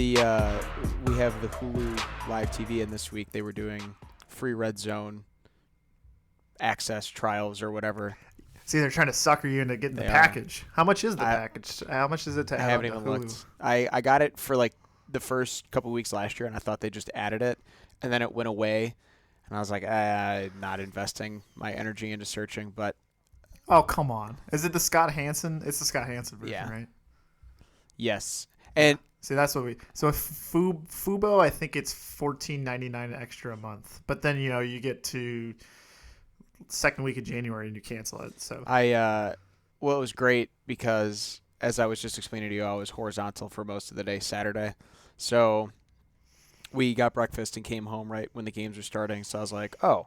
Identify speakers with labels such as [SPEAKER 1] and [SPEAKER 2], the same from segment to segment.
[SPEAKER 1] we have the Hulu live TV, and this week they were doing free Red Zone access trials or whatever.
[SPEAKER 2] See, they're trying to sucker you into getting the package. How much is the package? How much is it to add? I haven't even looked.
[SPEAKER 1] I got it for like the first couple weeks last year, and I thought they just added it, and then it went away, and I was like, not investing my energy into searching. But
[SPEAKER 2] oh, come on, is it the Scott Hansen? It's the Scott Hansen version, right?
[SPEAKER 1] Yes, and
[SPEAKER 2] see that's what we. So if Fubo, I think it's $14.99 extra a month, but then you get to second week of January and you cancel it. So
[SPEAKER 1] it was great because as I was just explaining to you, I was horizontal for most of the day Saturday. So we got breakfast and came home right when the games were starting. So I was like, oh,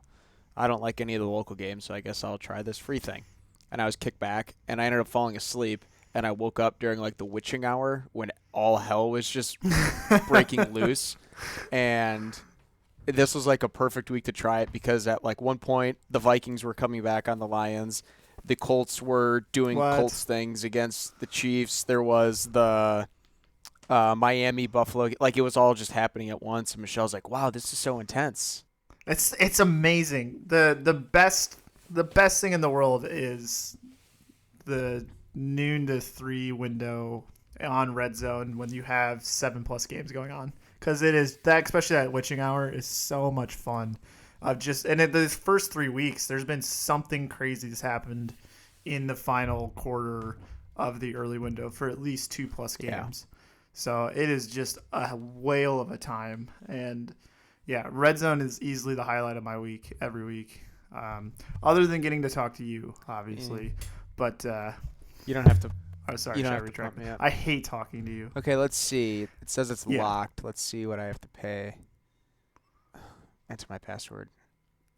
[SPEAKER 1] I don't like any of the local games, so I guess I'll try this free thing. And I was kicked back, and I ended up falling asleep, and I woke up during like the witching hour when all hell was just breaking loose. And this was like a perfect week to try it because at like one point the Vikings were coming back on the Lions. The Colts were doing Colts things against the Chiefs. There was the Miami Buffalo. Like it was all just happening at once. And Michelle's like, "Wow, this is so intense."
[SPEAKER 2] It's amazing. The best thing in the world is the noon to 3 window on Red Zone when you have 7+ games going on. Because it is that, especially that witching hour, is so much fun. The first 3 weeks, there's been something crazy that's happened in the final quarter of the early window for at least 2+ games. Yeah. So it is just a whale of a time. And yeah, Red Zone is easily the highlight of my week every week. Other than getting to talk to you, obviously, but
[SPEAKER 1] you don't have to.
[SPEAKER 2] Oh, sorry. Should I retract? I hate talking to you.
[SPEAKER 1] Okay, let's see. It says it's locked. Let's see what I have to pay. Enter my password.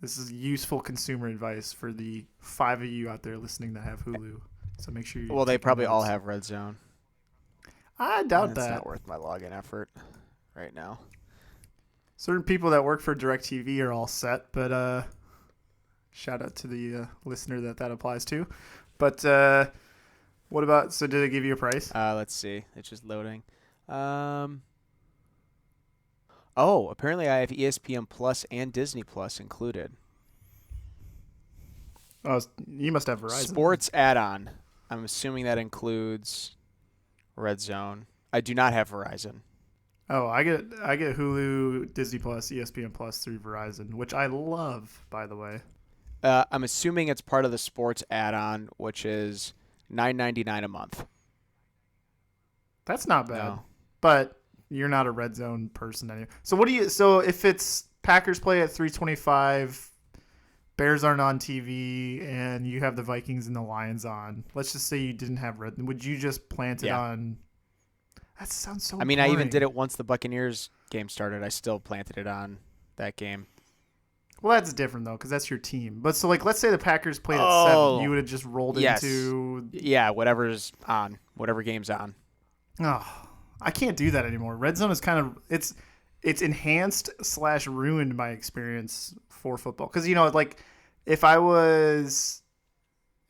[SPEAKER 2] This is useful consumer advice for the 5 of you out there listening that have Hulu. So make sure you.
[SPEAKER 1] Well, they probably all have Red Zone.
[SPEAKER 2] I doubt that.
[SPEAKER 1] It's not worth my login effort right now.
[SPEAKER 2] Certain people that work for DirecTV are all set, but shout out to the listener that applies to. But what about? So did it give you a price?
[SPEAKER 1] Let's see. It's just loading. Apparently I have ESPN Plus and Disney Plus included.
[SPEAKER 2] Oh, you must have Verizon.
[SPEAKER 1] Sports add-on. I'm assuming that includes Red Zone. I do not have Verizon.
[SPEAKER 2] Oh, I get Hulu, Disney Plus, ESPN Plus through Verizon, which I love, by the way.
[SPEAKER 1] I'm assuming it's part of the sports add-on, which is $9.99 a month.
[SPEAKER 2] That's not bad, but you're not a Red Zone person anyway. So if it's Packers play at 3:25, Bears aren't on TV, and you have the Vikings and the Lions on. Let's just say you didn't have Red. Would you just plant it on? That sounds so.
[SPEAKER 1] boring. I even did it once the Buccaneers game started. I still planted it on that game.
[SPEAKER 2] Well, that's different, though, because that's your team. But so, let's say the Packers played at 7. You would have just rolled into...
[SPEAKER 1] Yeah, whatever's on. Whatever game's on.
[SPEAKER 2] Oh, I can't do that anymore. Red Zone is kind of... It's enhanced / ruined my experience for football. Because, if I was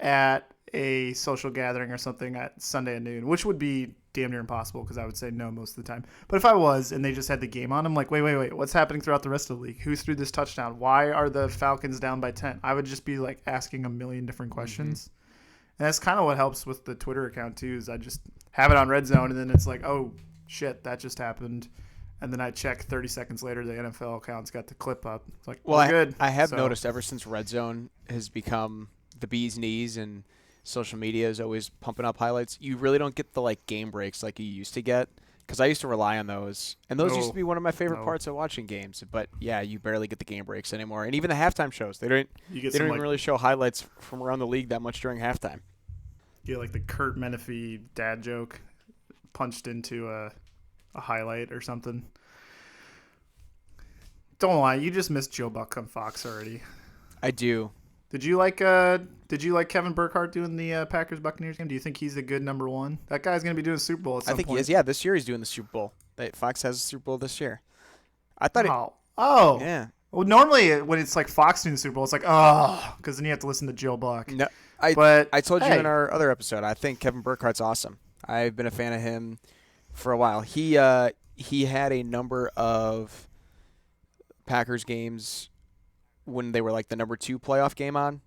[SPEAKER 2] at a social gathering or something at Sunday at noon, which would be damn near impossible because I would say no most of the time. But if I was and they just had the game on, I'm like, wait, what's happening throughout the rest of the league? Who threw this touchdown? Why are the Falcons down by 10? I would just be asking a million different questions. Mm-hmm. And that's kind of what helps with the Twitter account too, is I just have it on Red Zone and then it's like, oh shit, that just happened. And then I check 30 seconds later, the NFL account's got the clip up. It's like, well, good.
[SPEAKER 1] I have noticed ever since Red Zone has become the bee's knees and social media is always pumping up highlights, you really don't get the game breaks like you used to get, because I used to rely on those, and those used to be one of my favorite parts of watching games. But yeah, you barely get the game breaks anymore, and even the halftime shows, they don't even really show highlights from around the league that much during halftime.
[SPEAKER 2] You get the Kurt Menefee dad joke punched into a highlight or something. Don't lie, you just missed Joe Buck on Fox already.
[SPEAKER 1] I do.
[SPEAKER 2] Did you like Kevin Burkhardt doing the Packers Buccaneers game? Do you think he's a good number one? That guy's going to be doing the Super Bowl at some point.
[SPEAKER 1] I think he is. Yeah, this year he's doing the Super Bowl. Fox has a Super Bowl this year. I thought
[SPEAKER 2] yeah. Well, normally when it's Fox doing the Super Bowl, it's because then you have to listen to Joe Buck.
[SPEAKER 1] No, I told you in our other episode, I think Kevin Burkhardt's awesome. I've been a fan of him for a while. He he had a number of Packers games when they were like the number 2 playoff game on,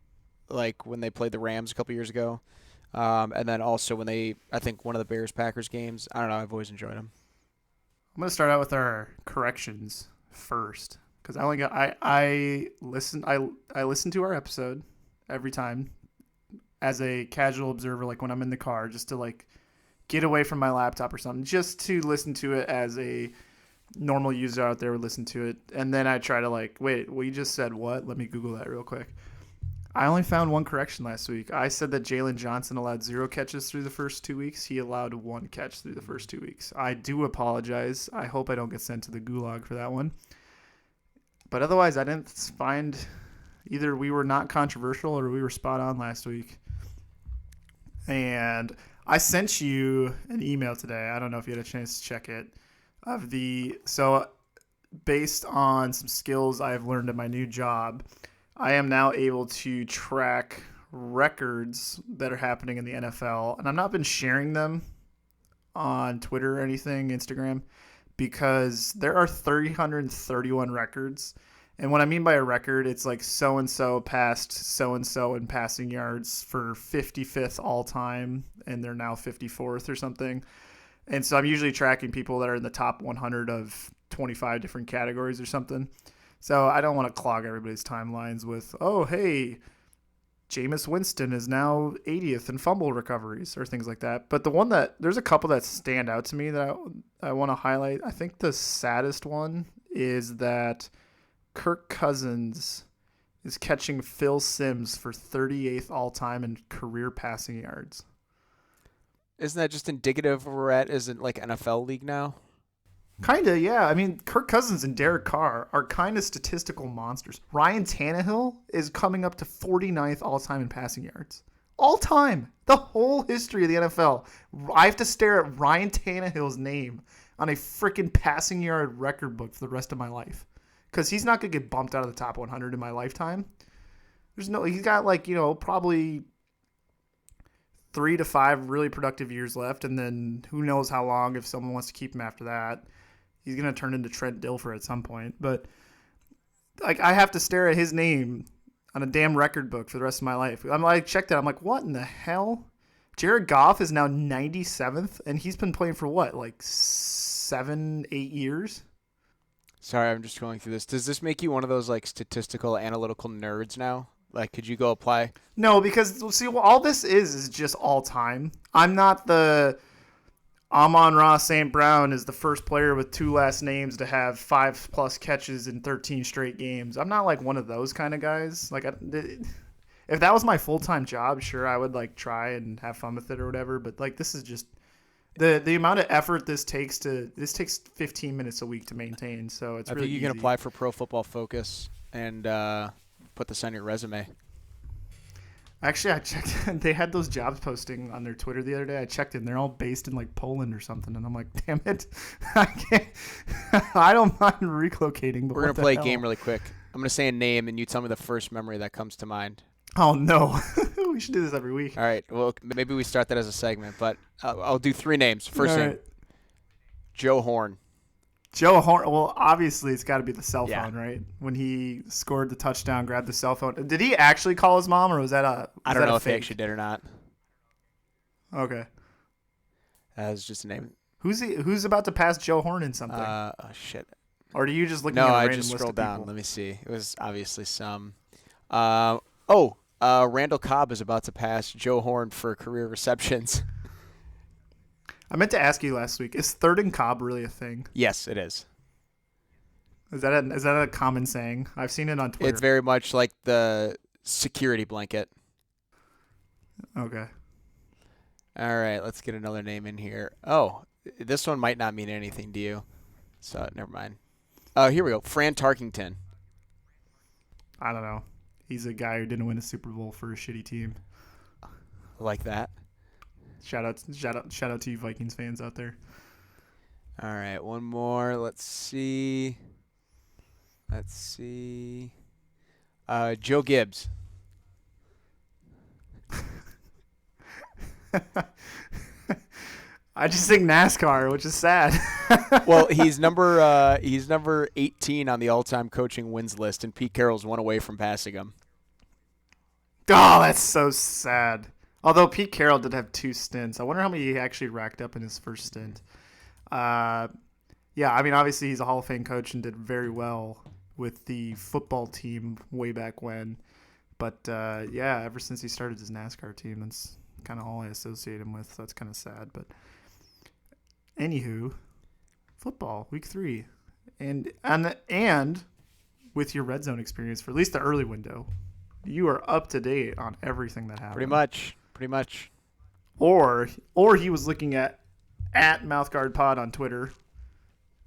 [SPEAKER 1] like when they played the Rams a couple years ago. And then also when I think one of the Bears Packers games. I don't know. I've always enjoyed him.
[SPEAKER 2] I'm gonna start out with our corrections first because I only got I listen to our episode every time as a casual observer, like when I'm in the car, just to like get away from my laptop or something, just to listen to it as a normal user out there would listen to it. And then I try to like, wait, we just said what? Let me Google that real quick. I only found one correction last week. I said that Jalen Johnson allowed 0 catches through the first 2 weeks. He allowed 1 catch through the first 2 weeks. I do apologize. I hope I don't get sent to the gulag for that one. But otherwise, I didn't find either we were not controversial or we were spot on last week. And I sent you an email today. I don't know if you had a chance to check it. So based on some skills I've learned at my new job, I am now able to track records that are happening in the NFL, and I've not been sharing them on Twitter or anything, Instagram, because there are 331 records. And what I mean by a record, it's like so-and-so passed so-and-so in passing yards for 55th all time, and they're now 54th or something. And so I'm usually tracking people that are in the top 100 of 25 different categories or something. So I don't want to clog everybody's timelines with, oh, hey, Jameis Winston is now 80th in fumble recoveries or things like that. But there's a couple that stand out to me that I want to highlight. I think the saddest one is that Kirk Cousins is catching Phil Simms for 38th all time in career passing yards.
[SPEAKER 1] Isn't that just indicative of where we're at? Isn't like NFL league now?
[SPEAKER 2] Kind of, yeah. I mean, Kirk Cousins and Derek Carr are kind of statistical monsters. Ryan Tannehill is coming up to 49th all-time in passing yards. All time. The whole history of the NFL. I have to stare at Ryan Tannehill's name on a freaking passing yard record book for the rest of my life. Because he's not going to get bumped out of the top 100 in my lifetime. He's got like, probably 3 to 5 really productive years left. And then who knows how long if someone wants to keep him after that. He's going to turn into Trent Dilfer at some point. But like I have to stare at his name on a damn record book for the rest of my life. I'm like, check that. I'm like, what in the hell? Jared Goff is now 97th, and he's been playing for what, like 7, 8 years?
[SPEAKER 1] Sorry, I'm just going through this. Does this make you one of those like statistical analytical nerds now? Like, could you go apply?
[SPEAKER 2] No, because see, all this is just all time. I'm not the Amon-Ra St. Brown is the first player with 2 last names to have 5+ catches in 13 straight games. I'm not like one of those kind of guys. Like, if that was my full-time job, sure, I would like try and have fun with it or whatever. But like, this is just the amount of effort this takes 15 minutes a week to maintain. So it's really
[SPEAKER 1] think you
[SPEAKER 2] easy.
[SPEAKER 1] can apply for Pro Football Focus and put this on your resume.
[SPEAKER 2] Actually, I checked. They had those jobs posting on their Twitter the other day. I checked it, and they're all based in like Poland or something. And I'm like, damn it, I can't. I don't mind relocating. But
[SPEAKER 1] We're gonna play a game really quick. I'm gonna say a name, and you tell me the first memory that comes to mind.
[SPEAKER 2] Oh no, we should do this every week.
[SPEAKER 1] All right. Well, maybe we start that as a segment, but I'll do 3 names. First name,
[SPEAKER 2] right.
[SPEAKER 1] Joe Horn.
[SPEAKER 2] Joe Horn. Well, obviously, it's got to be the cell
[SPEAKER 1] Yeah.
[SPEAKER 2] phone, right? When he scored the touchdown, grabbed the cell phone. Did he actually call his mom, or was that a?
[SPEAKER 1] I don't know if
[SPEAKER 2] fake?
[SPEAKER 1] he actually did or not.
[SPEAKER 2] Okay.
[SPEAKER 1] That was just a name.
[SPEAKER 2] Who's about to pass Joe Horn in something?
[SPEAKER 1] Oh shit.
[SPEAKER 2] Or do you just look?
[SPEAKER 1] No,
[SPEAKER 2] at a
[SPEAKER 1] I
[SPEAKER 2] random
[SPEAKER 1] just
[SPEAKER 2] list
[SPEAKER 1] scrolled
[SPEAKER 2] of
[SPEAKER 1] down.
[SPEAKER 2] people?
[SPEAKER 1] Let me see. It was obviously some. Randall Cobb is about to pass Joe Horn for career receptions.
[SPEAKER 2] I meant to ask you last week. Is third and Cobb really a thing?
[SPEAKER 1] Yes, it is.
[SPEAKER 2] Is that a common saying? I've seen it on Twitter.
[SPEAKER 1] It's very much like the security blanket.
[SPEAKER 2] Okay.
[SPEAKER 1] All right, let's get another name in here. Oh, this one might not mean anything to you, so never mind. Here we go. Fran Tarkington.
[SPEAKER 2] I don't know. He's a guy who didn't win a Super Bowl for a shitty team.
[SPEAKER 1] Like that.
[SPEAKER 2] Shout out to you Vikings fans out there.
[SPEAKER 1] All right, one more. Let's see. Joe Gibbs.
[SPEAKER 2] I just think NASCAR, which is sad.
[SPEAKER 1] Well, he's number 18 on the all-time coaching wins list, and Pete Carroll's one away from passing him.
[SPEAKER 2] Oh, that's so sad. Although Pete Carroll did have 2 stints. I wonder how many he actually racked up in his first stint. Uh, yeah, I mean, obviously he's a Hall of Fame coach and did very well with the football team way back when. But yeah, ever since he started his NASCAR team, that's kind of all I associate him with. So that's kind of sad. But anywho, football week 3, and with your red zone experience for at least the early window, you are up to date on everything that happened.
[SPEAKER 1] Pretty much.
[SPEAKER 2] Or he was looking at Mouthguard Pod on Twitter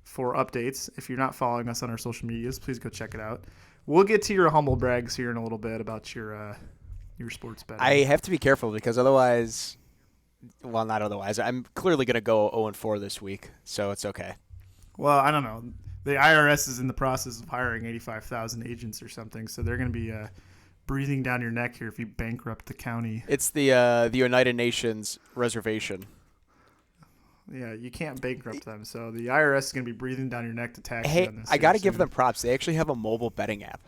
[SPEAKER 2] for updates. If you're not following us on our social medias, please go check it out. We'll get to your humble brags here in a little bit about your sports betting.
[SPEAKER 1] I have to be careful because otherwise, well, not otherwise. I'm clearly going to go 0-4 this week, so it's okay.
[SPEAKER 2] Well, I don't know. The IRS is in the process of hiring 85,000 agents or something, so they're going to be breathing down your neck here if you bankrupt the county.
[SPEAKER 1] It's the United Nations reservation.
[SPEAKER 2] Yeah, you can't bankrupt them, so the IRS is going to be breathing down your neck to tax you
[SPEAKER 1] Hey,
[SPEAKER 2] on this.
[SPEAKER 1] I got to give them props. They actually have a mobile betting app.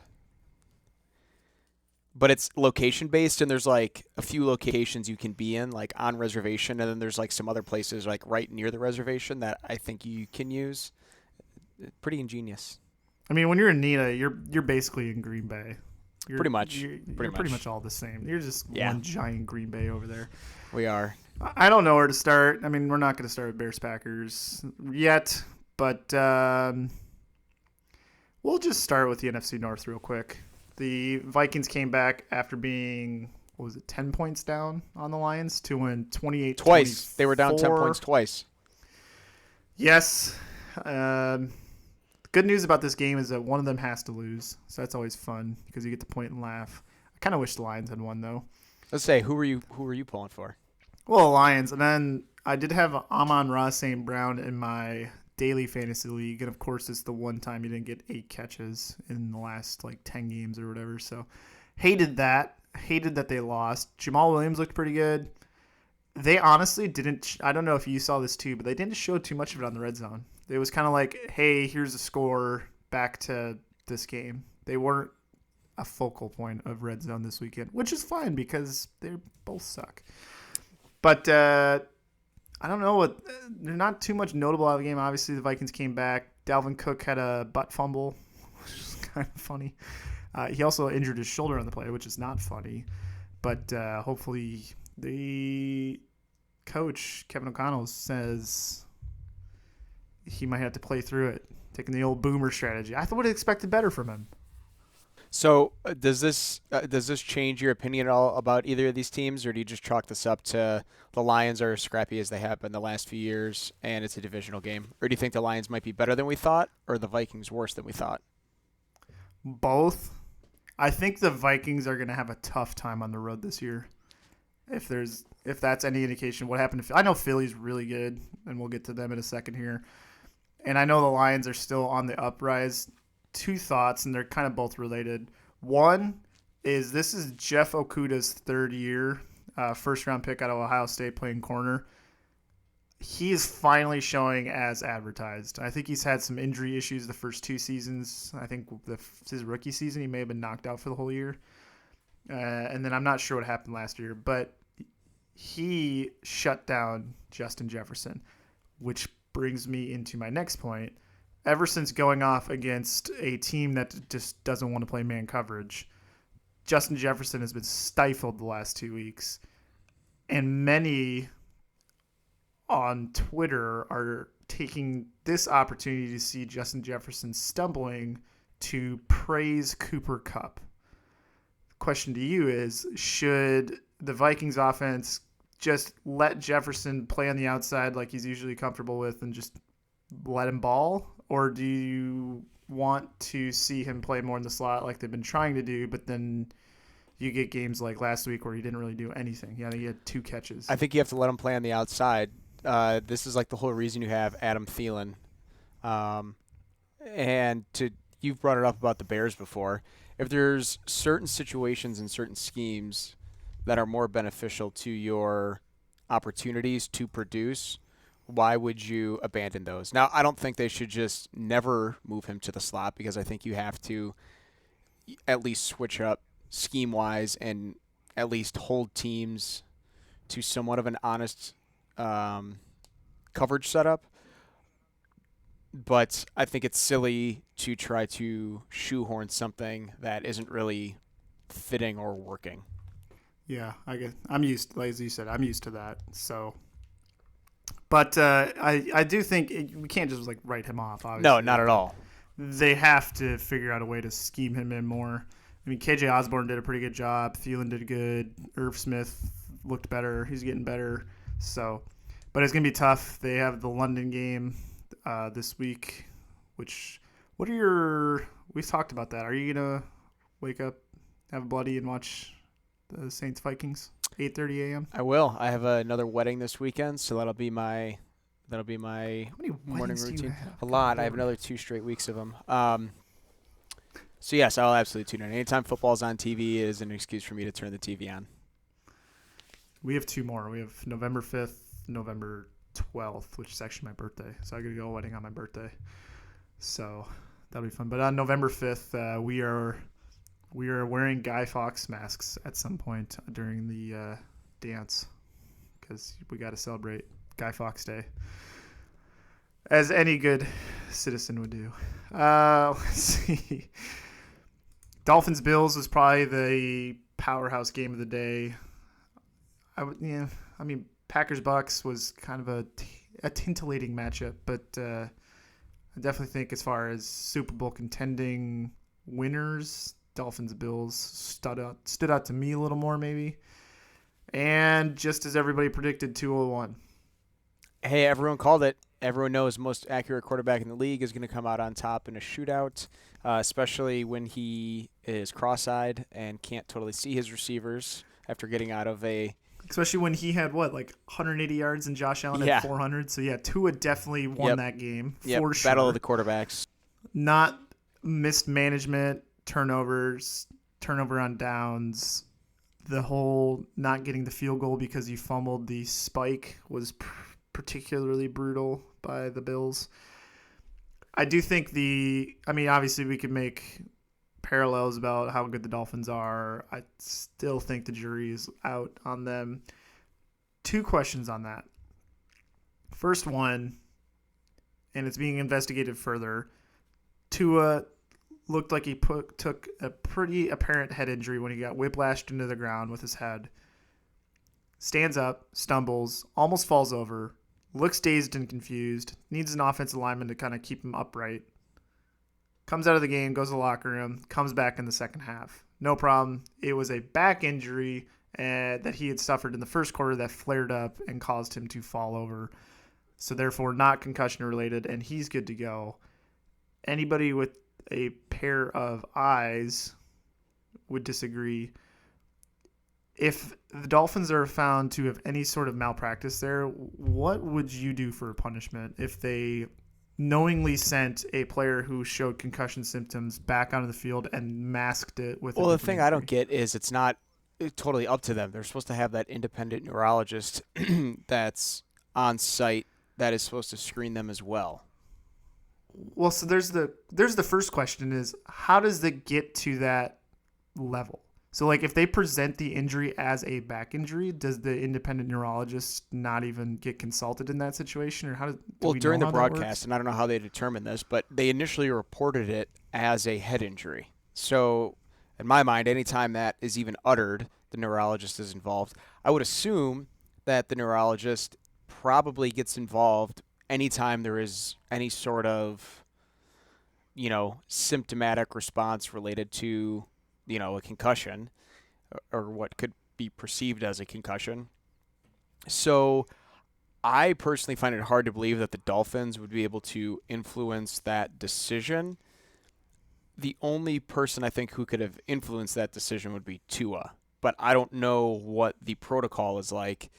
[SPEAKER 1] But it's location based, and there's like a few locations you can be in, like on reservation, and then there's like some other places like right near the reservation that I think you can use. Pretty ingenious.
[SPEAKER 2] I mean, when you're in Nina, you're basically in Green Bay.
[SPEAKER 1] Pretty much.
[SPEAKER 2] You're
[SPEAKER 1] Pretty
[SPEAKER 2] pretty
[SPEAKER 1] much.
[SPEAKER 2] much all the same. You're just
[SPEAKER 1] Yeah.
[SPEAKER 2] one giant Green Bay over there.
[SPEAKER 1] We are.
[SPEAKER 2] I don't know where to start. I mean, we're not going to start with Bears Packers yet, but we'll just start with the NFC North real quick. The Vikings came back after being, 10 points down on the Lions to win 28-24.
[SPEAKER 1] Twice. They were down 10 points twice.
[SPEAKER 2] Yes. Good news about this game is that one of them has to lose, so that's always fun because you get to point and laugh. I kind of wish the Lions had won, though.
[SPEAKER 1] Let's say, who were you pulling for?
[SPEAKER 2] Well, Lions, and then I did have Amon-Ra St. Brown in my daily fantasy league, and of course it's the one time he didn't get 8 catches in the last 10 games or whatever, so hated that they lost. Jamal Williams looked pretty good. They honestly didn't, I don't know if you saw this too, but they didn't show too much of it on the red zone. It was kind of like, hey, here's a score, back to this game. They weren't a focal point of red zone this weekend, which is fine because they both suck. But I don't know what. There's not too much notable out of the game. Obviously, the Vikings came back. Dalvin Cook had a butt fumble, which is kind of funny. He also injured his shoulder on the play, which is not funny. But hopefully, the coach, Kevin O'Connell, says he might have to play through it, taking the old boomer strategy. I would have expected better from him.
[SPEAKER 1] So does this change your opinion at all about either of these teams, or do you just chalk this up to the Lions are as scrappy as they have been the last few years, and it's a divisional game? Or do you think the Lions might be better than we thought, or the Vikings worse than we thought?
[SPEAKER 2] Both. I think the Vikings are going to have a tough time on the road this year. If that's any indication, what happened to I know Philly's really good, and we'll get to them in a second here. And I know the Lions are still on the uprise. 2 thoughts, and they're kind of both related. One is this is Jeff Okuda's 3rd year, first-round pick out of Ohio State playing corner. He is finally showing as advertised. I think he's had some injury issues the first 2 seasons. I think his rookie season he may have been knocked out for the whole year. And then I'm not sure what happened last year, but he shut down Justin Jefferson, which brings me into my next point. Ever since going off against a team that just doesn't want to play man coverage, Justin Jefferson has been stifled the last 2 weeks. And many on Twitter are taking this opportunity to see Justin Jefferson stumbling to praise Cooper Kupp. The question to you is, should the Vikings offense just let Jefferson play on the outside like he's usually comfortable with and just let him ball? Or do you want to see him play more in the slot like they've been trying to do, but then you get games like last week where he didn't really do anything? Yeah, he had 2 catches.
[SPEAKER 1] I think you have to let him play on the outside. This is like the whole reason you have Adam Thielen. You've brought it up about the Bears before. If there's certain situations and certain schemes that are more beneficial to your opportunities to produce, why would you abandon those? Now, I don't think they should just never move him to the slot because I think you have to at least switch up scheme wise and at least hold teams to somewhat of an honest um, coverage setup. But I think it's silly to try to shoehorn something that isn't really fitting or working.
[SPEAKER 2] Yeah, I guess I'm used, like as you said, I'm used to that. So, but I do think we can't just like write him off.
[SPEAKER 1] No,
[SPEAKER 2] Obviously,
[SPEAKER 1] not at all.
[SPEAKER 2] they have to figure out a way to scheme him in more. I mean, KJ Osborne did a pretty good job. Thielen did good. Irv Smith looked better. He's getting better. So, but it's gonna be tough. They have the London game this week. Which, what are your? We've talked about that. Are you gonna wake up, have a bloody, and watch the Saints Vikings 8:30 a.m.?
[SPEAKER 1] I will. I have another wedding this weekend, so that'll be my
[SPEAKER 2] How many
[SPEAKER 1] morning
[SPEAKER 2] weddings do you
[SPEAKER 1] routine.
[SPEAKER 2] have?
[SPEAKER 1] A lot.
[SPEAKER 2] Good
[SPEAKER 1] I have
[SPEAKER 2] Lord.
[SPEAKER 1] another 2 straight weeks of them. So yes, I'll absolutely tune in. Anytime football's on TV is an excuse for me to turn the TV on.
[SPEAKER 2] We have two more. We have November 5th, November 12th, which is actually my birthday. So I got to go to a wedding on my birthday. So that'll be fun. But on November 5th, we are wearing Guy Fawkes masks at some point during the dance because we got to celebrate Guy Fawkes Day, as any good citizen would do. Let's see. Dolphins Bills was probably the powerhouse game of the day. I mean, Packers Bucks was kind of a tintillating matchup, but I definitely think as far as Super Bowl contending winners, Dolphins Bills stood out to me a little more maybe. And just as everybody predicted, 201.
[SPEAKER 1] Hey, everyone called it. Everyone knows the most accurate quarterback in the league is going to come out on top in a shootout, especially when he is cross-eyed and can't totally see his receivers after getting out of a
[SPEAKER 2] Especially when he had like 180 yards and Josh Allen
[SPEAKER 1] Yeah.
[SPEAKER 2] had 400. So yeah, Tua definitely won
[SPEAKER 1] Yep.
[SPEAKER 2] that game
[SPEAKER 1] Yep,
[SPEAKER 2] for sure.
[SPEAKER 1] battle of the quarterbacks.
[SPEAKER 2] Not missed management, turnover on downs. The whole not getting the field goal because you fumbled the spike was particularly brutal by the Bills. I do think obviously we could make parallels about how good the Dolphins are. I still think the jury is out on them. Two questions on that. First one, and it's being investigated further. Tua looked like he took a pretty apparent head injury when he got whiplashed into the ground with his head. Stands up, stumbles, almost falls over, looks dazed and confused, needs an offensive lineman to kind of keep him upright. Comes out of the game, goes to the locker room, comes back in the second half. No problem. It was a back injury that he had suffered in the first quarter that flared up and caused him to fall over. So therefore not concussion related, and he's good to go. Anybody with a pair of eyes would disagree. If the Dolphins are found to have any sort of malpractice there, what would you do for a punishment if they knowingly sent a player who showed concussion symptoms back onto the field and masked it with
[SPEAKER 1] Well,
[SPEAKER 2] a
[SPEAKER 1] the
[SPEAKER 2] different
[SPEAKER 1] thing I don't
[SPEAKER 2] injury?
[SPEAKER 1] get is it's not totally up to them. They're supposed to have that independent neurologist that's on site that is supposed to screen them as well.
[SPEAKER 2] Well, so there's the first question is how does it get to that level? So like if they present the injury as a back injury, does the independent neurologist not even get consulted in that situation, or how do
[SPEAKER 1] Well,
[SPEAKER 2] we
[SPEAKER 1] during
[SPEAKER 2] know
[SPEAKER 1] the
[SPEAKER 2] how that works?
[SPEAKER 1] broadcast, and I don't know how they determined this, but they initially reported it as a head injury. So, in my mind, anytime that is even uttered, the neurologist is involved. I would assume that the neurologist probably gets involved anytime there is any sort of, symptomatic response related to, a concussion or what could be perceived as a concussion. So, I personally find it hard to believe that the Dolphins would be able to influence that decision. The only person I think who could have influenced that decision would be Tua. But I don't know what the protocol is like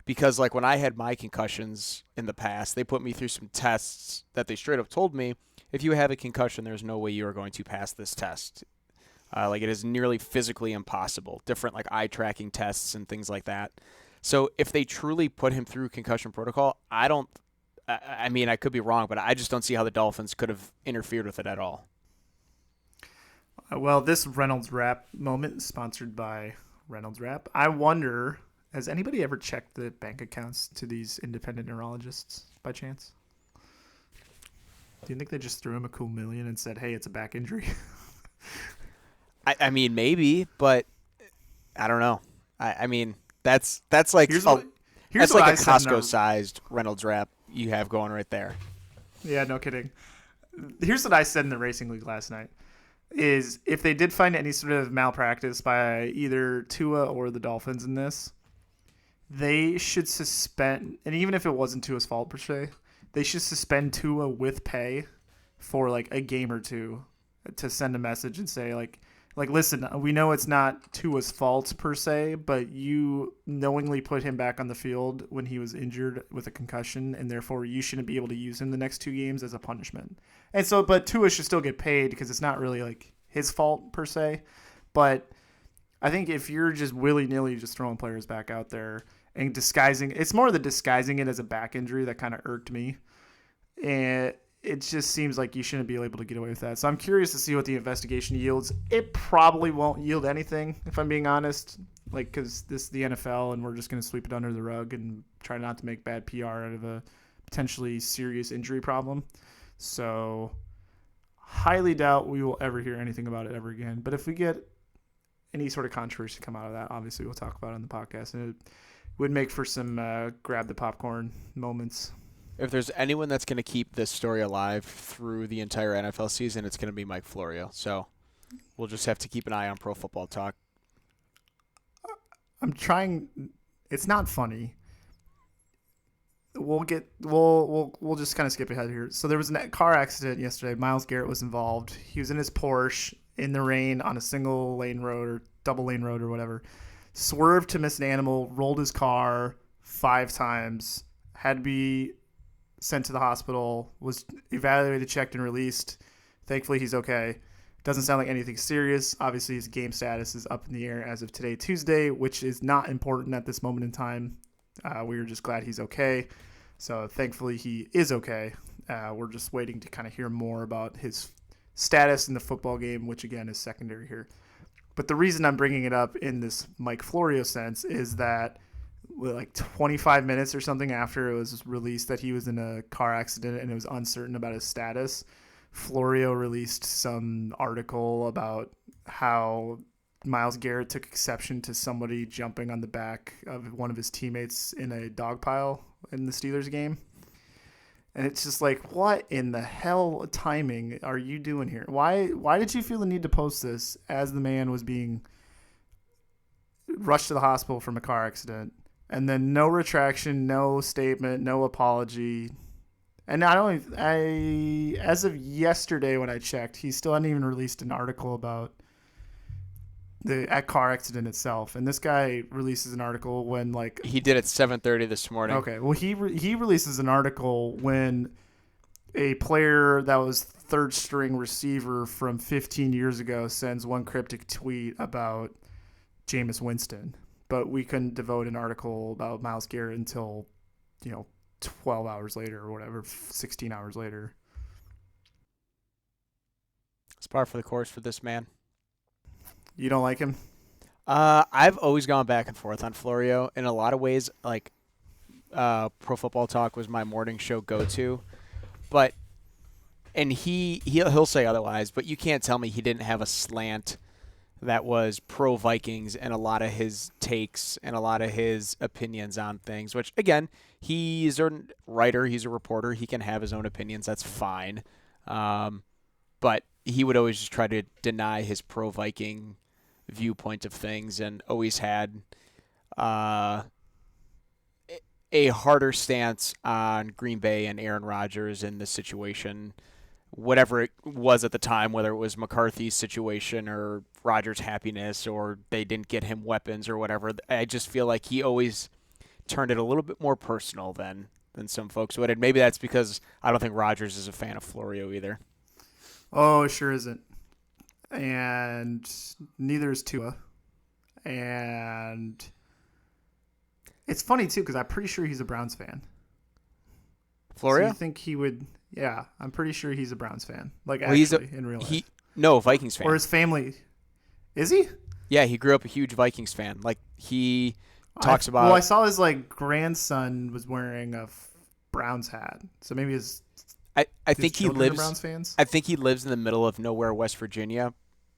[SPEAKER 1] because like when I had my concussions in the past, they put me through some tests that they straight up told me, if you have a concussion, there's no way you are going to pass this test. Like it is nearly physically impossible. Different like eye tracking tests and things like that. So if they truly put him through concussion protocol, I don't I mean, I could be wrong, but I just don't see how the Dolphins could have interfered with it at all.
[SPEAKER 2] Well, this Reynolds Wrap moment is sponsored by Reynolds Wrap. I wonder, has anybody ever checked the bank accounts to these independent neurologists by chance? Do you think they just threw him a cool million and said, "Hey, it's a back injury"?
[SPEAKER 1] I mean, maybe, but I don't know. I mean, that's like
[SPEAKER 2] Here's
[SPEAKER 1] a
[SPEAKER 2] what here's
[SPEAKER 1] that's
[SPEAKER 2] what
[SPEAKER 1] like
[SPEAKER 2] I
[SPEAKER 1] a
[SPEAKER 2] said in
[SPEAKER 1] Costco
[SPEAKER 2] our
[SPEAKER 1] sized Reynolds wrap you have going right there.
[SPEAKER 2] yeah, no kidding. Here's what I said in the racing league last night: is if they did find any sort of malpractice by either Tua or the Dolphins in this, they should suspend. And even if it wasn't Tua's fault per se, they should suspend Tua with pay for like a game or two to send a message and say like listen, we know it's not Tua's fault per se, but you knowingly put him back on the field when he was injured with a concussion, and therefore you shouldn't be able to use him the next 2 games as a punishment. And so, but Tua should still get paid because it's not really like his fault per se. But I think if you're just willy nilly just throwing players back out there and disguising, it's more the disguising it as a back injury that kind of irked me. And it just seems like you shouldn't be able to get away with that. So I'm curious to see what the investigation yields. It probably won't yield anything, if I'm being honest, like because this is the NFL and we're just going to sweep it under the rug and try not to make bad PR out of a potentially serious injury problem. So highly doubt we will ever hear anything about it ever again. But if we get any sort of controversy come out of that, obviously we'll talk about it on the podcast, and it would make for some grab the popcorn moments.
[SPEAKER 1] If there's anyone that's going to keep this story alive through the entire NFL season, it's going to be Mike Florio. So we'll just have to keep an eye on Pro Football Talk.
[SPEAKER 2] I'm trying. It's not funny. We'll just kind of skip ahead here. So there was a car accident yesterday. Myles Garrett was involved. He was in his Porsche in the rain on a single lane road or double lane road or whatever. Swerved to miss an animal. Rolled his car 5 times. Had to be sent to the hospital, was evaluated, checked, and released. Thankfully, he's okay. Doesn't sound like anything serious. Obviously, his game status is up in the air as of today, Tuesday, which is not important at this moment in time. We are just glad he's okay. So thankfully, he is okay. We're just waiting to kind of hear more about his status in the football game, which, again, is secondary here. But the reason I'm bringing it up in this Mike Florio sense is that like 25 minutes or something after it was released that he was in a car accident and it was uncertain about his status, Florio released some article about how Myles Garrett took exception to somebody jumping on the back of one of his teammates in a dog pile in the Steelers game. And it's just like, what in the hell timing are you doing here? Why did you feel the need to post this as the man was being rushed to the hospital from a car accident? And then no retraction, no statement, no apology. And not only, as of yesterday when I checked, he still hadn't even released an article about the car accident itself. And this guy releases an article when like
[SPEAKER 1] He did at 7:30 this morning.
[SPEAKER 2] okay, well he releases an article when a player that was third string receiver from 15 years ago sends one cryptic tweet about Jameis Winston. But we couldn't devote an article about Myles Garrett until, 12 hours later or whatever, 16 hours later.
[SPEAKER 1] It's par for the course for this man.
[SPEAKER 2] You don't like him?
[SPEAKER 1] I've always gone back and forth on Florio. In a lot of ways, like Pro Football Talk was my morning show go-to. But, and he'll say otherwise, but you can't tell me he didn't have a slant that was pro Vikings and a lot of his takes and a lot of his opinions on things, which again, he's a writer, he's a reporter, he can have his own opinions, that's fine. But he would always just try to deny his pro Viking viewpoint of things and always had a harder stance on Green Bay and Aaron Rodgers in this situation, whatever it was at the time, whether it was McCarthy's situation or Rodgers' happiness or they didn't get him weapons or whatever. I just feel like he always turned it a little bit more personal than some folks would. And maybe that's because I don't think Rodgers is a fan of Florio either.
[SPEAKER 2] Oh, it sure isn't. And neither is Tua. And it's funny, too, because I'm pretty sure he's a Browns fan. So you
[SPEAKER 1] Florio?
[SPEAKER 2] think he would? Yeah, I'm pretty sure he's a Browns fan. Like
[SPEAKER 1] Well, he's a
[SPEAKER 2] actually, in real
[SPEAKER 1] he
[SPEAKER 2] life,
[SPEAKER 1] no Vikings
[SPEAKER 2] or
[SPEAKER 1] fan.
[SPEAKER 2] his family. Is he?
[SPEAKER 1] Yeah, he grew up a huge Vikings fan. Like he talks
[SPEAKER 2] I
[SPEAKER 1] about.
[SPEAKER 2] saw his like grandson was wearing a Browns hat. So maybe
[SPEAKER 1] I
[SPEAKER 2] his
[SPEAKER 1] think he
[SPEAKER 2] children are
[SPEAKER 1] lives.
[SPEAKER 2] Browns fans.
[SPEAKER 1] I think he lives in the middle of nowhere, West Virginia.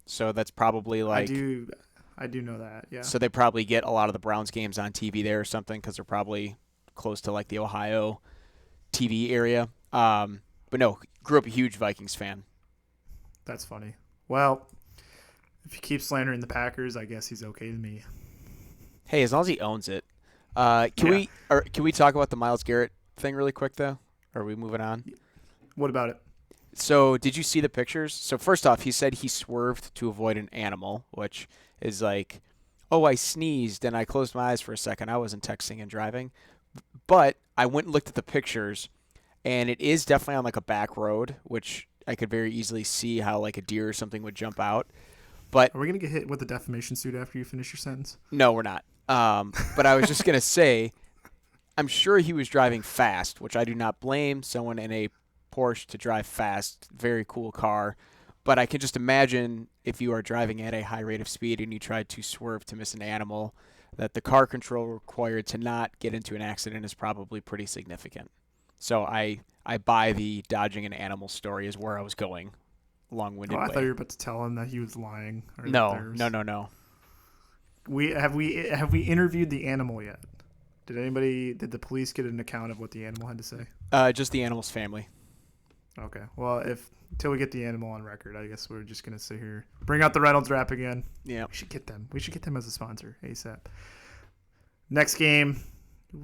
[SPEAKER 1] So that's probably
[SPEAKER 2] I
[SPEAKER 1] like.
[SPEAKER 2] do, I do know that. Yeah.
[SPEAKER 1] So they probably get a lot of the Browns games on TV there or something because they're probably close to like the Ohio TV area. But no, grew up a huge Vikings fan.
[SPEAKER 2] That's funny. Well, if you keep slandering the Packers, I guess he's okay with me.
[SPEAKER 1] Hey, as long as he owns it. Can
[SPEAKER 2] Yeah.
[SPEAKER 1] we talk about the Myles Garrett thing really quick though? Or are we moving on?
[SPEAKER 2] What about it?
[SPEAKER 1] So did you see the pictures? So first off, he said he swerved to avoid an animal, which is like, oh, I sneezed and I closed my eyes for a second. I wasn't texting and driving. But I went and looked at the pictures, and it is definitely on like a back road, which I could very easily see how like a deer or something would jump out. But
[SPEAKER 2] Are we gonna get hit with a defamation suit after you finish your sentence?
[SPEAKER 1] no, we're not. But I was just gonna say, I'm sure he was driving fast, which I do not blame someone in a Porsche to drive fast. Very cool car. But I can just imagine if you are driving at a high rate of speed and you tried to swerve to miss an animal, that the car control required to not get into an accident is probably pretty significant. So I buy the dodging an animal story is where I was going.
[SPEAKER 2] Oh,
[SPEAKER 1] Long-winded
[SPEAKER 2] I thought you
[SPEAKER 1] way.
[SPEAKER 2] were about to tell him that he was lying. Or that
[SPEAKER 1] No,
[SPEAKER 2] there's...
[SPEAKER 1] no, no, no.
[SPEAKER 2] We interviewed the animal yet? Did the police get an account of what the animal had to say?
[SPEAKER 1] Just the animal's family.
[SPEAKER 2] Okay. Well, if until we get the animal on record, I guess we're just gonna sit here. Bring out the Reynolds wrap again.
[SPEAKER 1] Yeah.
[SPEAKER 2] We should get them. We should get them as a sponsor ASAP. Next game,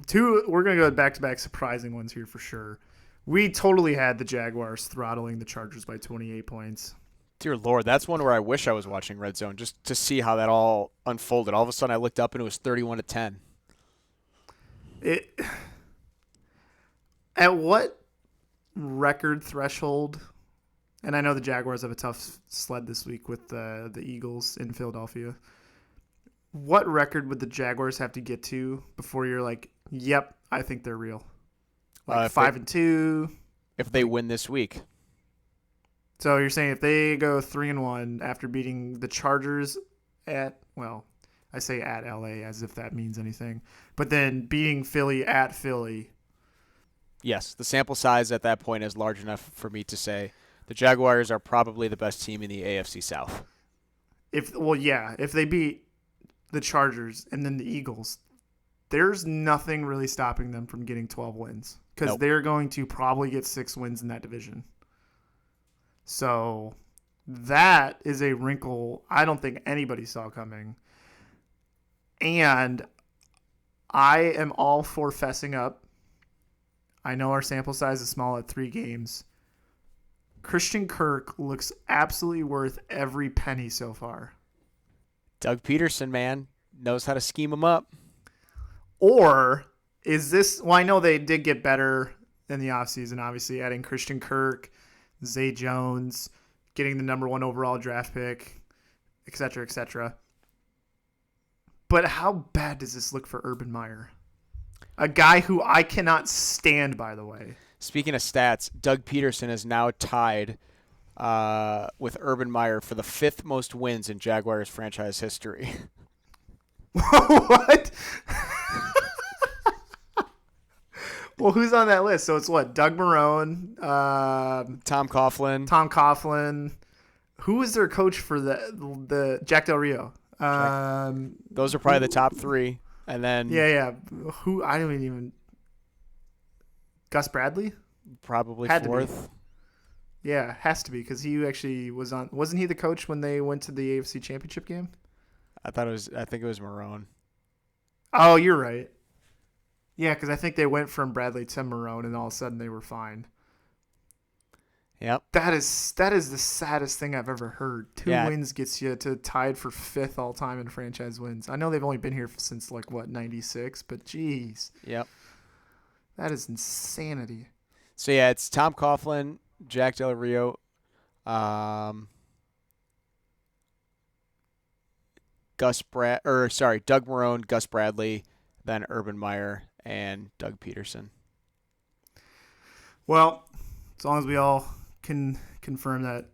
[SPEAKER 2] two. We're gonna go back to back surprising ones here for sure. We totally had the Jaguars throttling the Chargers by 28 points.
[SPEAKER 1] Dear Lord, that's one where I wish I was watching Red Zone just to see how that all unfolded. All of a sudden, I looked up and it was 31-10.
[SPEAKER 2] It at what record threshold? And I know the Jaguars have a tough sled this week with the Eagles in Philadelphia. What record would the Jaguars have to get to before you're like, yep, I think they're real? Like 5-2.
[SPEAKER 1] If they win this week.
[SPEAKER 2] So you're saying if they go 3-1 after beating the Chargers at, well, I say at LA as if that means anything, but then beating Philly at Philly.
[SPEAKER 1] Yes, the sample size at that point is large enough for me to say the Jaguars are probably the best team in the AFC South.
[SPEAKER 2] If they beat the Chargers and then the Eagles, there's nothing really stopping them from getting 12 wins because
[SPEAKER 1] Nope.
[SPEAKER 2] they're going to probably get 6 wins in that division. So that is a wrinkle I don't think anybody saw coming. And I am all for fessing up. I know our sample size is small at 3 games. Christian Kirk looks absolutely worth every penny so far.
[SPEAKER 1] Doug Peterson, man, knows how to scheme them up.
[SPEAKER 2] Or is this, well, I know they did get better in the offseason, obviously, adding Christian Kirk, Zay Jones, getting the number 1 overall draft pick, et cetera, et cetera. But how bad does this look for Urban Meyer? A guy who I cannot stand, by the way.
[SPEAKER 1] Speaking of stats, Doug Peterson is now tied with Urban Meyer for the 5th most wins in Jaguars franchise history.
[SPEAKER 2] What? Well, who's on that list? So it's what? Doug Marrone,
[SPEAKER 1] Tom Coughlin.
[SPEAKER 2] Tom Coughlin. Who was their coach for the Jack Del Rio?
[SPEAKER 1] Those are probably the top 3. And then
[SPEAKER 2] Yeah. Who? I don't even. Gus Bradley?
[SPEAKER 1] probably
[SPEAKER 2] Had to be.
[SPEAKER 1] 4th.
[SPEAKER 2] Yeah, has to be because he actually was on. Wasn't he the coach when they went to the AFC Championship game?
[SPEAKER 1] I think it was Marone.
[SPEAKER 2] Oh, you're right. Yeah, because I think they went from Bradley to Marrone, and all of a sudden they were fine.
[SPEAKER 1] Yep.
[SPEAKER 2] That is the saddest thing I've ever heard. 2
[SPEAKER 1] Yeah.
[SPEAKER 2] wins gets you to tied for 5th all time in franchise wins. I know they've only been here since like what 96, but geez,
[SPEAKER 1] Yep.
[SPEAKER 2] that is insanity.
[SPEAKER 1] So yeah, it's Tom Coughlin, Jack Del Rio, Doug Marrone, Gus Bradley, then Urban Meyer and Doug Peterson.
[SPEAKER 2] Well, as long as we all can confirm that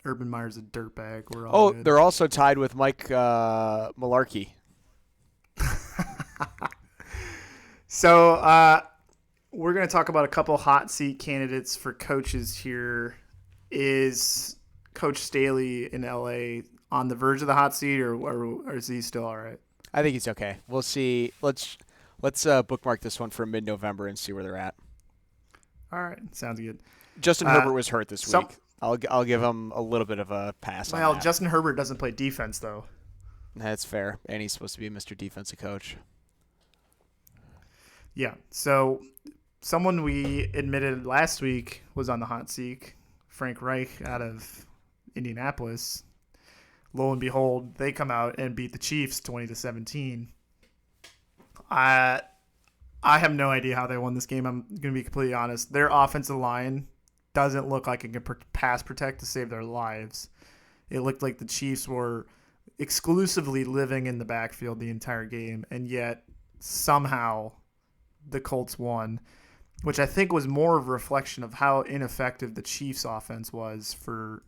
[SPEAKER 2] Urban Meyer's a dirtbag, we're all
[SPEAKER 1] Oh,
[SPEAKER 2] good.
[SPEAKER 1] they're also tied with Mike Malarkey.
[SPEAKER 2] So we're going to talk about a couple hot seat candidates for coaches here. Is Coach Staley in LA on the verge of the hot seat, or is he still all right?
[SPEAKER 1] I think he's okay. We'll see. Let's bookmark this one for mid-November and see where they're at.
[SPEAKER 2] All right, sounds good.
[SPEAKER 1] Justin
[SPEAKER 2] Uh,
[SPEAKER 1] Herbert was hurt this
[SPEAKER 2] some
[SPEAKER 1] week. I'll give him a little bit of a pass on
[SPEAKER 2] well,
[SPEAKER 1] that.
[SPEAKER 2] Justin Herbert doesn't play defense though.
[SPEAKER 1] That's fair, and he's supposed to be Mr. Defensive Coach.
[SPEAKER 2] Yeah. So someone we admitted last week was on the hot seat, Frank Reich out of Indianapolis. Lo and behold, they come out and beat the Chiefs 20-17. I I have no idea how they won this game. I'm going to be completely honest. Their offensive line doesn't look like it can pass protect to save their lives. It looked like the Chiefs were exclusively living in the backfield the entire game, and yet somehow the Colts won, which I think was more of a reflection of how ineffective the Chiefs' offense was for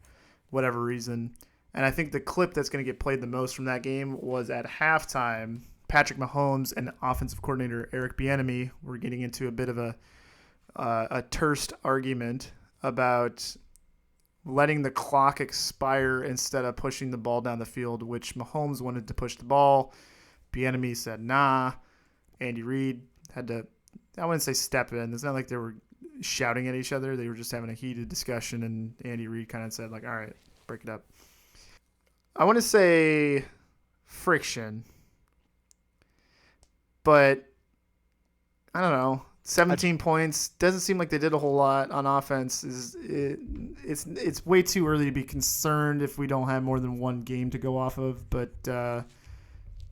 [SPEAKER 2] whatever reason. And I think the clip that's going to get played the most from that game was at halftime. Patrick Mahomes and offensive coordinator Eric Bieniemy were getting into a bit of a terse argument about letting the clock expire instead of pushing the ball down the field, which Mahomes wanted to push the ball. Bieniemy said nah. Andy Reid had to, I wouldn't say step in. It's not like they were shouting at each other. They were just having a heated discussion, and Andy Reid kind of said, like, all right, break it up. I want to say friction, but I don't know. 17 points doesn't seem like they did a whole lot on offense. It's way too early to be concerned if we don't have more than one game to go off of. But I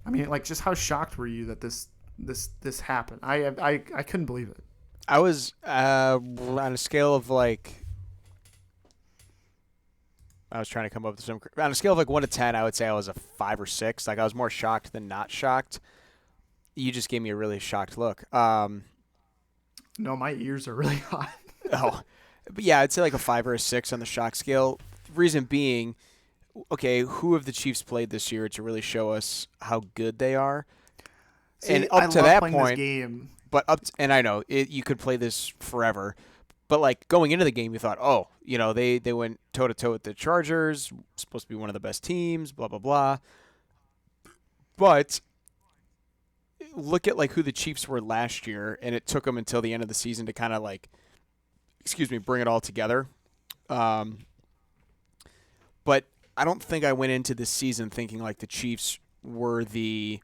[SPEAKER 2] mean, like, just how shocked were you that this happened? I couldn't believe it.
[SPEAKER 1] I was on a scale of like. I was trying to come up with some. On a scale of like 1 to 10, I would say I was a 5 or 6. Like I was more shocked than not shocked. You just gave me a really shocked look.
[SPEAKER 2] No, my ears are really hot.
[SPEAKER 1] Oh, but yeah, I'd say like a 5 or a 6 on the shock scale. Reason being, okay, who have the Chiefs played this year to really show us how good they are?
[SPEAKER 2] See,
[SPEAKER 1] And
[SPEAKER 2] I
[SPEAKER 1] up to
[SPEAKER 2] love
[SPEAKER 1] that
[SPEAKER 2] playing
[SPEAKER 1] point,
[SPEAKER 2] this game.
[SPEAKER 1] but and I know you could play this forever, but like going into the game, you thought, oh, they went toe to toe with the Chargers, supposed to be one of the best teams, blah blah blah. But look at like who the Chiefs were last year, and it took them until the end of the season to kind of like, bring it all together. Um, but I don't think I went into this season thinking like the Chiefs were the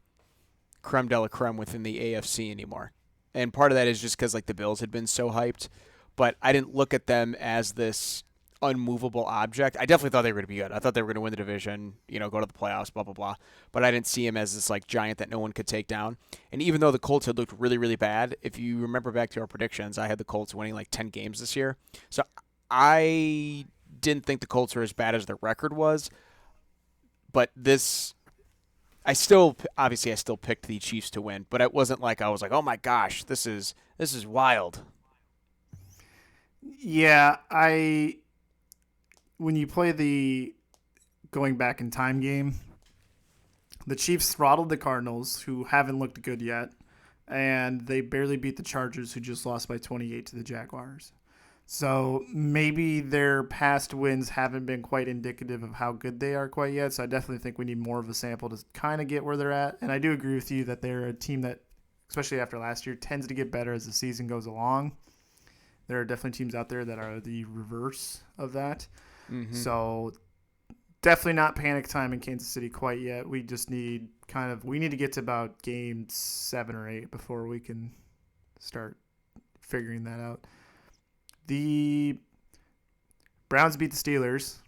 [SPEAKER 1] creme de la creme within the AFC anymore. And part of that is just because like the Bills had been so hyped, but I didn't look at them as this unmovable object. I definitely thought they were going to be good. I thought they were going to win the division, go to the playoffs, blah blah blah. But I didn't see him as this like giant that no one could take down. And even though the Colts had looked really really bad, if you remember back to our predictions, I had the Colts winning like 10 games this year. So I didn't think the Colts were as bad as their record was, but this I still picked the Chiefs to win, but it wasn't like I was like, "Oh my gosh, this is wild."
[SPEAKER 2] Yeah, when you play the going back in time game, the Chiefs throttled the Cardinals, who haven't looked good yet, and they barely beat the Chargers, who just lost by 28 to the Jaguars. So maybe their past wins haven't been quite indicative of how good they are quite yet. So I definitely think we need more of a sample to kind of get where they're at. And I do agree with you that they're a team that, especially after last year, tends to get better as the season goes along. There are definitely teams out there that are the reverse of that.
[SPEAKER 1] Mm-hmm.
[SPEAKER 2] So definitely not panic time in Kansas City quite yet. We just need we need to get to about game 7 or 8 before we can start figuring that out. The Browns beat the Steelers.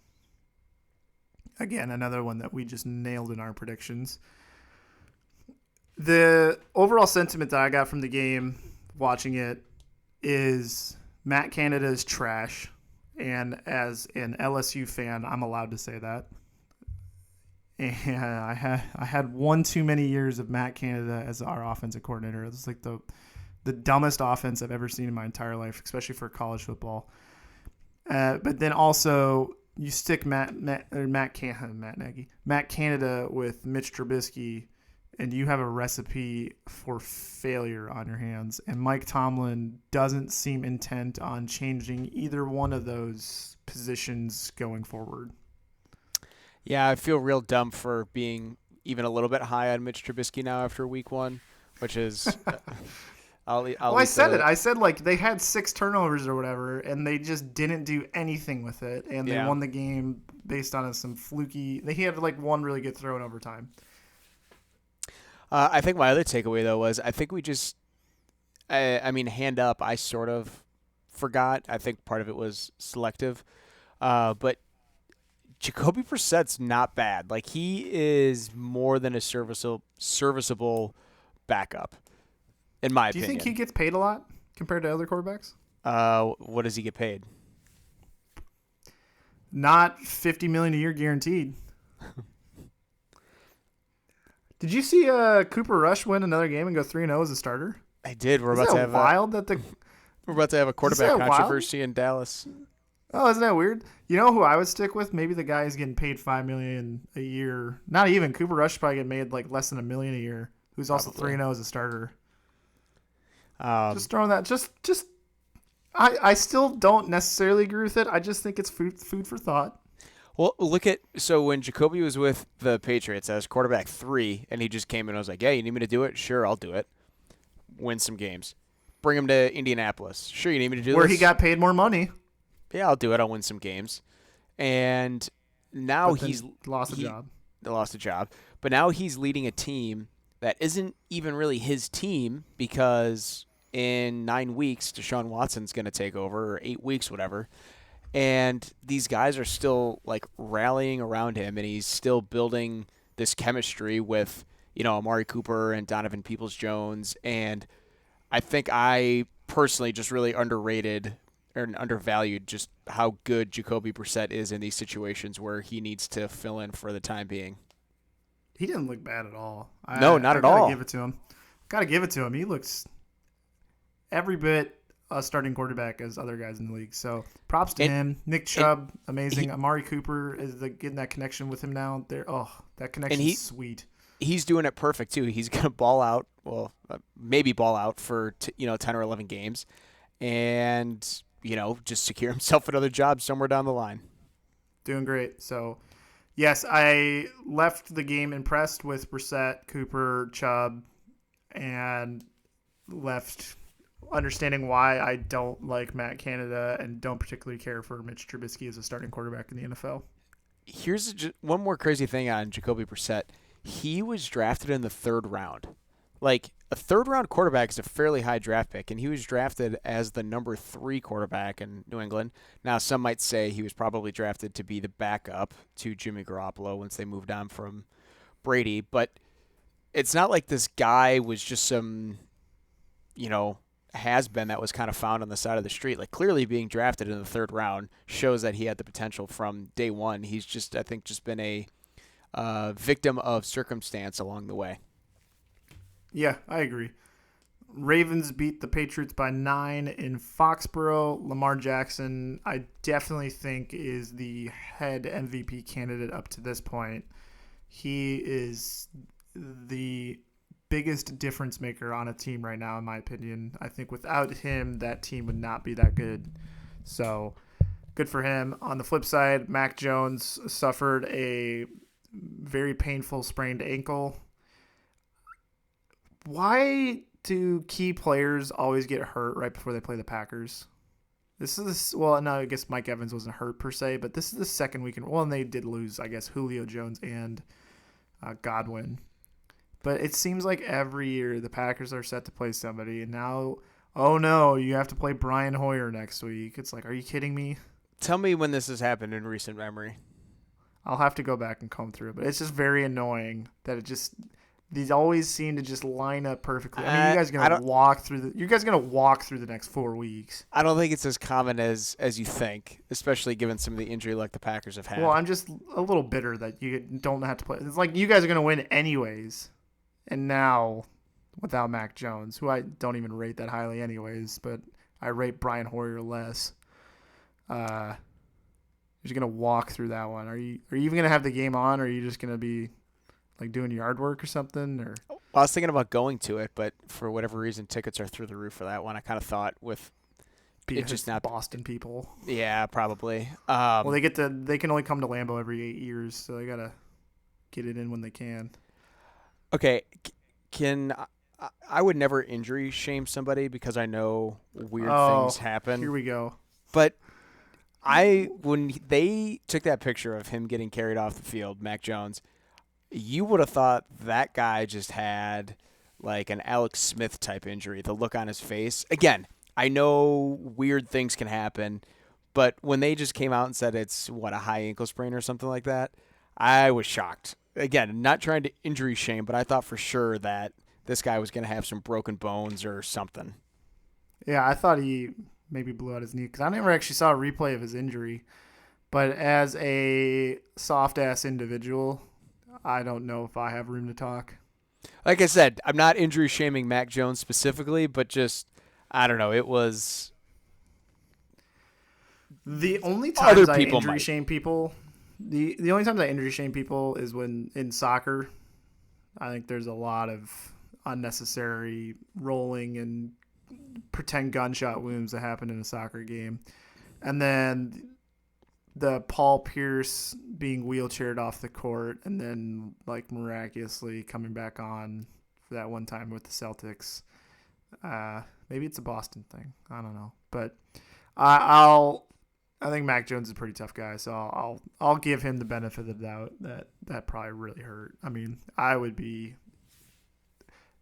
[SPEAKER 2] Again, another one that we just nailed in our predictions. The overall sentiment that I got from the game, watching it, is Matt Canada is trash. And as an LSU fan, I'm allowed to say that. And I had one too many years of Matt Canada as our offensive coordinator. It was like the the dumbest offense I've ever seen in my entire life, especially for college football. But then also you stick Matt Canada with Mitch Trubisky, and you have a recipe for failure on your hands. And Mike Tomlin doesn't seem intent on changing either one of those positions going forward.
[SPEAKER 1] Yeah, I feel real dumb for being even a little bit high on Mitch Trubisky now after week one, which is I'll
[SPEAKER 2] Well, I
[SPEAKER 1] leave
[SPEAKER 2] said it.
[SPEAKER 1] the
[SPEAKER 2] I said like they had 6 turnovers or whatever, and they just didn't do anything with it, and they
[SPEAKER 1] yeah.
[SPEAKER 2] won the game based on some fluky. They had like one really good throw in overtime.
[SPEAKER 1] I think my other takeaway though was I think we just I mean hand up I sort of forgot. I think part of it was selective, but Jacoby Brissett's not bad. Like he is more than a serviceable backup, in my
[SPEAKER 2] Do you
[SPEAKER 1] opinion.
[SPEAKER 2] think he gets paid a lot compared to other quarterbacks?
[SPEAKER 1] What does he get paid?
[SPEAKER 2] Not $50 million a year guaranteed. Did you see Cooper Rush win another game and go 3-0 as a starter?
[SPEAKER 1] I did.
[SPEAKER 2] Isn't that wild that the
[SPEAKER 1] We're about to have a quarterback
[SPEAKER 2] that wild?
[SPEAKER 1] controversy in Dallas.
[SPEAKER 2] Oh, isn't that weird? You know who I would stick with? Maybe the guy who's getting paid $5 million a year. Not even Cooper Rush probably get made like less than $1 million a year. Who's also
[SPEAKER 1] Probably.
[SPEAKER 2] 3-0 as a starter.
[SPEAKER 1] Um,
[SPEAKER 2] Just throwing that. Just. I still don't necessarily agree with it. I just think it's food for thought.
[SPEAKER 1] well, look at so when Jacoby was with the Patriots as quarterback 3, and he just came in and was like, "Hey, you need me to do it? Sure, I'll do it. Win some games. Bring him to Indianapolis. Sure, you need me to do
[SPEAKER 2] Where
[SPEAKER 1] this?
[SPEAKER 2] he got paid more money.
[SPEAKER 1] Yeah, I'll do it. I'll win some games." And now
[SPEAKER 2] But then
[SPEAKER 1] he's
[SPEAKER 2] lost a job.
[SPEAKER 1] lost a job. But now he's leading a team that isn't even really his team because in 9 weeks, Deshaun Watson's going to take over, or 8 weeks, whatever. And these guys are still like rallying around him, and he's still building this chemistry with, Amari Cooper and Donovan Peoples-Jones. And I think I personally just really underrated or undervalued just how good Jacoby Brissett is in these situations where he needs to fill in for the time being.
[SPEAKER 2] He didn't look bad at all.
[SPEAKER 1] No, not
[SPEAKER 2] I
[SPEAKER 1] at all.
[SPEAKER 2] Gotta give it to him. Gotta give it to him. He looks every bit a starting quarterback as other guys in the league. So props to him. Nick Chubb, amazing. Amari Cooper is getting that connection with him now. That connection is sweet.
[SPEAKER 1] He's doing it perfect too. He's gonna ball out. Well, maybe ball out for 10 or 11 games, and just secure himself another job somewhere down the line.
[SPEAKER 2] Doing great. So, yes, I left the game impressed with Brissett, Cooper, Chubb, and left understanding why I don't like Matt Canada and don't particularly care for Mitch Trubisky as a starting quarterback in the NFL.
[SPEAKER 1] Here's one more crazy thing on Jacoby Brissett. He was drafted in the 3rd round. Like, a 3rd-round quarterback is a fairly high draft pick, and he was drafted as the number 3 quarterback in New England. Now, some might say he was probably drafted to be the backup to Jimmy Garoppolo once they moved on from Brady, but it's not like this guy was just some, has-been that was kind of found on the side of the street. Like, clearly being drafted in the 3rd round shows that he had the potential from day one. He's just, I think, just been a victim of circumstance along the way.
[SPEAKER 2] Yeah, I agree. Ravens beat the Patriots by 9 in Foxborough. Lamar Jackson, I definitely think, is the head MVP candidate up to this point. He is the biggest difference maker on a team right now, in my opinion. I think without him, that team would not be that good. So, good for him. On the flip side, Mac Jones suffered a very painful sprained ankle. Why do key players always get hurt right before they play the Packers? I guess Mike Evans wasn't hurt per se, but this is the second week and they did lose, I guess, Julio Jones and Godwin. But it seems like every year the Packers are set to play somebody, and now, oh no, you have to play Brian Hoyer next week. It's like, are you kidding me?
[SPEAKER 1] Tell me when this has happened in recent memory.
[SPEAKER 2] I'll have to go back and comb through it, but it's just very annoying that these always seem to just line up perfectly. I mean, you guys are gonna walk through the next 4 weeks.
[SPEAKER 1] I don't think it's as common as you think, especially given some of the injury luck the Packers have had.
[SPEAKER 2] Well, I'm just a little bitter that you don't have to play. It's like you guys are gonna win anyways, and now without Mac Jones, who I don't even rate that highly anyways, but I rate Brian Hoyer less. You're just gonna walk through that one. Are you even gonna have the game on, or are you just gonna be like doing yard work or something? Or
[SPEAKER 1] Well, I was thinking about going to it, but for whatever reason, tickets are through the roof for that one. I kind of thought with it
[SPEAKER 2] because
[SPEAKER 1] just not.
[SPEAKER 2] Boston people.
[SPEAKER 1] Yeah, probably.
[SPEAKER 2] Well, they can only come to Lambeau every 8 years, so they gotta get it in when they can.
[SPEAKER 1] Okay, can I would never injury shame somebody because I know weird things
[SPEAKER 2] Oh,
[SPEAKER 1] happen.
[SPEAKER 2] here we go.
[SPEAKER 1] But when they took that picture of him getting carried off the field, Mac Jones, you would have thought that guy just had like an Alex Smith type injury. The look on his face. Again, I know weird things can happen, but when they just came out and said it's a high ankle sprain or something like that, I was shocked. Again, not trying to injury shame, but I thought for sure that this guy was going to have some broken bones or something.
[SPEAKER 2] Yeah, I thought he maybe blew out his knee because I never actually saw a replay of his injury. But as a soft ass individual, I don't know if I have room to talk.
[SPEAKER 1] Like I said, I'm not injury shaming Mac Jones specifically, but just I don't know. It was
[SPEAKER 2] The only
[SPEAKER 1] other
[SPEAKER 2] times I
[SPEAKER 1] people
[SPEAKER 2] injury
[SPEAKER 1] might.
[SPEAKER 2] shame people, the only times I injury shame people is when in soccer. I think there's a lot of unnecessary rolling and pretend gunshot wounds that happen in a soccer game. And then the Paul Pierce being wheelchaired off the court and then like miraculously coming back on for that one time with the Celtics. Maybe it's a Boston thing. I don't know. But I think Mac Jones is a pretty tough guy, so I'll give him the benefit of the doubt that probably really hurt. I mean, I would be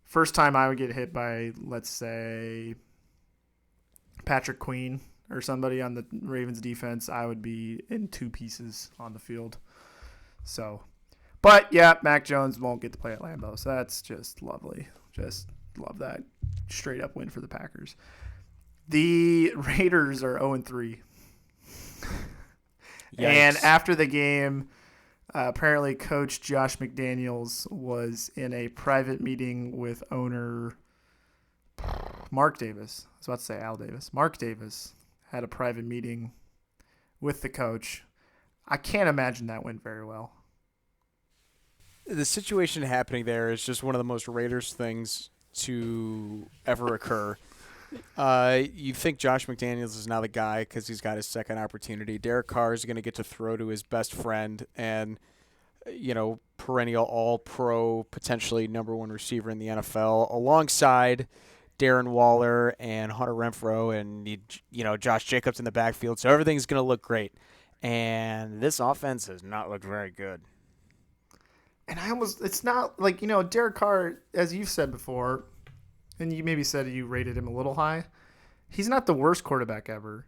[SPEAKER 2] first time I would get hit by, let's say, Patrick Queen or somebody on the Ravens defense, I would be in two pieces on the field. So, but yeah, Mac Jones won't get to play at Lambeau, so that's just lovely. Just love that straight up win for the Packers. The Raiders are 0-3. And after the game, apparently Coach Josh McDaniels was in a private meeting with owner Mark Davis. I was about to say Al Davis. Mark Davis had a private meeting with the coach. I can't imagine that went very well.
[SPEAKER 1] The situation happening there is just one of the most Raiders things to ever occur. You think Josh McDaniels is now the guy because he's got his second opportunity. Derek Carr is going to get to throw to his best friend and, perennial all-pro, potentially number one receiver in the NFL, alongside Darren Waller and Hunter Renfrow and, Josh Jacobs in the backfield. So everything's going to look great. And this offense has not looked very good.
[SPEAKER 2] And it's not like, Derek Carr, as you've said before, and you maybe said you rated him a little high, he's not the worst quarterback ever.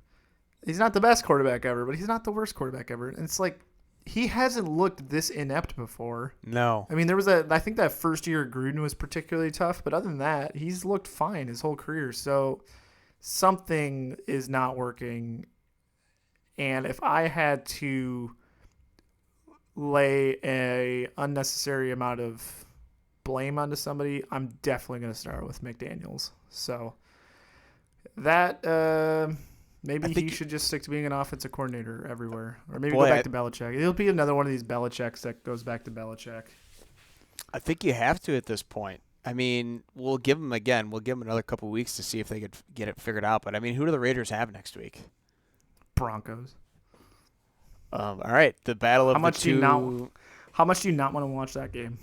[SPEAKER 2] He's not the best quarterback ever, but he's not the worst quarterback ever. And it's like, he hasn't looked this inept before.
[SPEAKER 1] No.
[SPEAKER 2] I mean, I think that first year at Gruden was particularly tough, but other than that, he's looked fine his whole career. So something is not working. And if I had to lay a unnecessary amount of blame onto somebody, I'm definitely going to start with McDaniels. So that maybe he should just stick to being an offensive coordinator everywhere, or maybe go back to Belichick. It'll be another one of these Belichicks that goes back to Belichick.
[SPEAKER 1] I think you have to at this point. I mean, we'll give them another couple of weeks to see if they could get it figured out. But I mean, who do the Raiders have next week?
[SPEAKER 2] Broncos.
[SPEAKER 1] All right, the battle of
[SPEAKER 2] how much
[SPEAKER 1] the two.
[SPEAKER 2] How much do you not want to watch that game?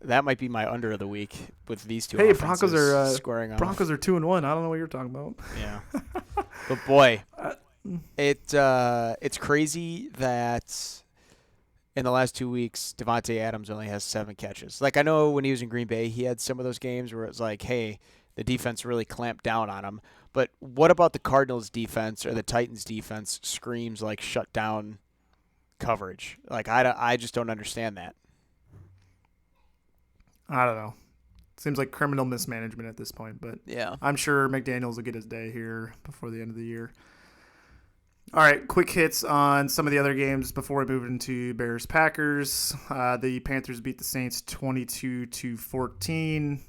[SPEAKER 1] That might be my under of the week with these two.
[SPEAKER 2] Hey,
[SPEAKER 1] offenses
[SPEAKER 2] Broncos are
[SPEAKER 1] squaring off.
[SPEAKER 2] Broncos are 2-1. I don't know what you're talking about.
[SPEAKER 1] Yeah, but boy, it's crazy that in the last 2 weeks, Devontae Adams only has 7 catches. Like, I know when he was in Green Bay, he had some of those games where it's like, hey, the defense really clamped down on him. But what about the Cardinals' defense or the Titans' defense screams like shut down coverage? Like, I just don't understand that.
[SPEAKER 2] I don't know. Seems like criminal mismanagement at this point, but
[SPEAKER 1] Yeah.
[SPEAKER 2] I'm sure McDaniels will get his day here before the end of the year. All right, quick hits on some of the other games before we move into Bears-Packers. The Panthers beat the Saints 22-14.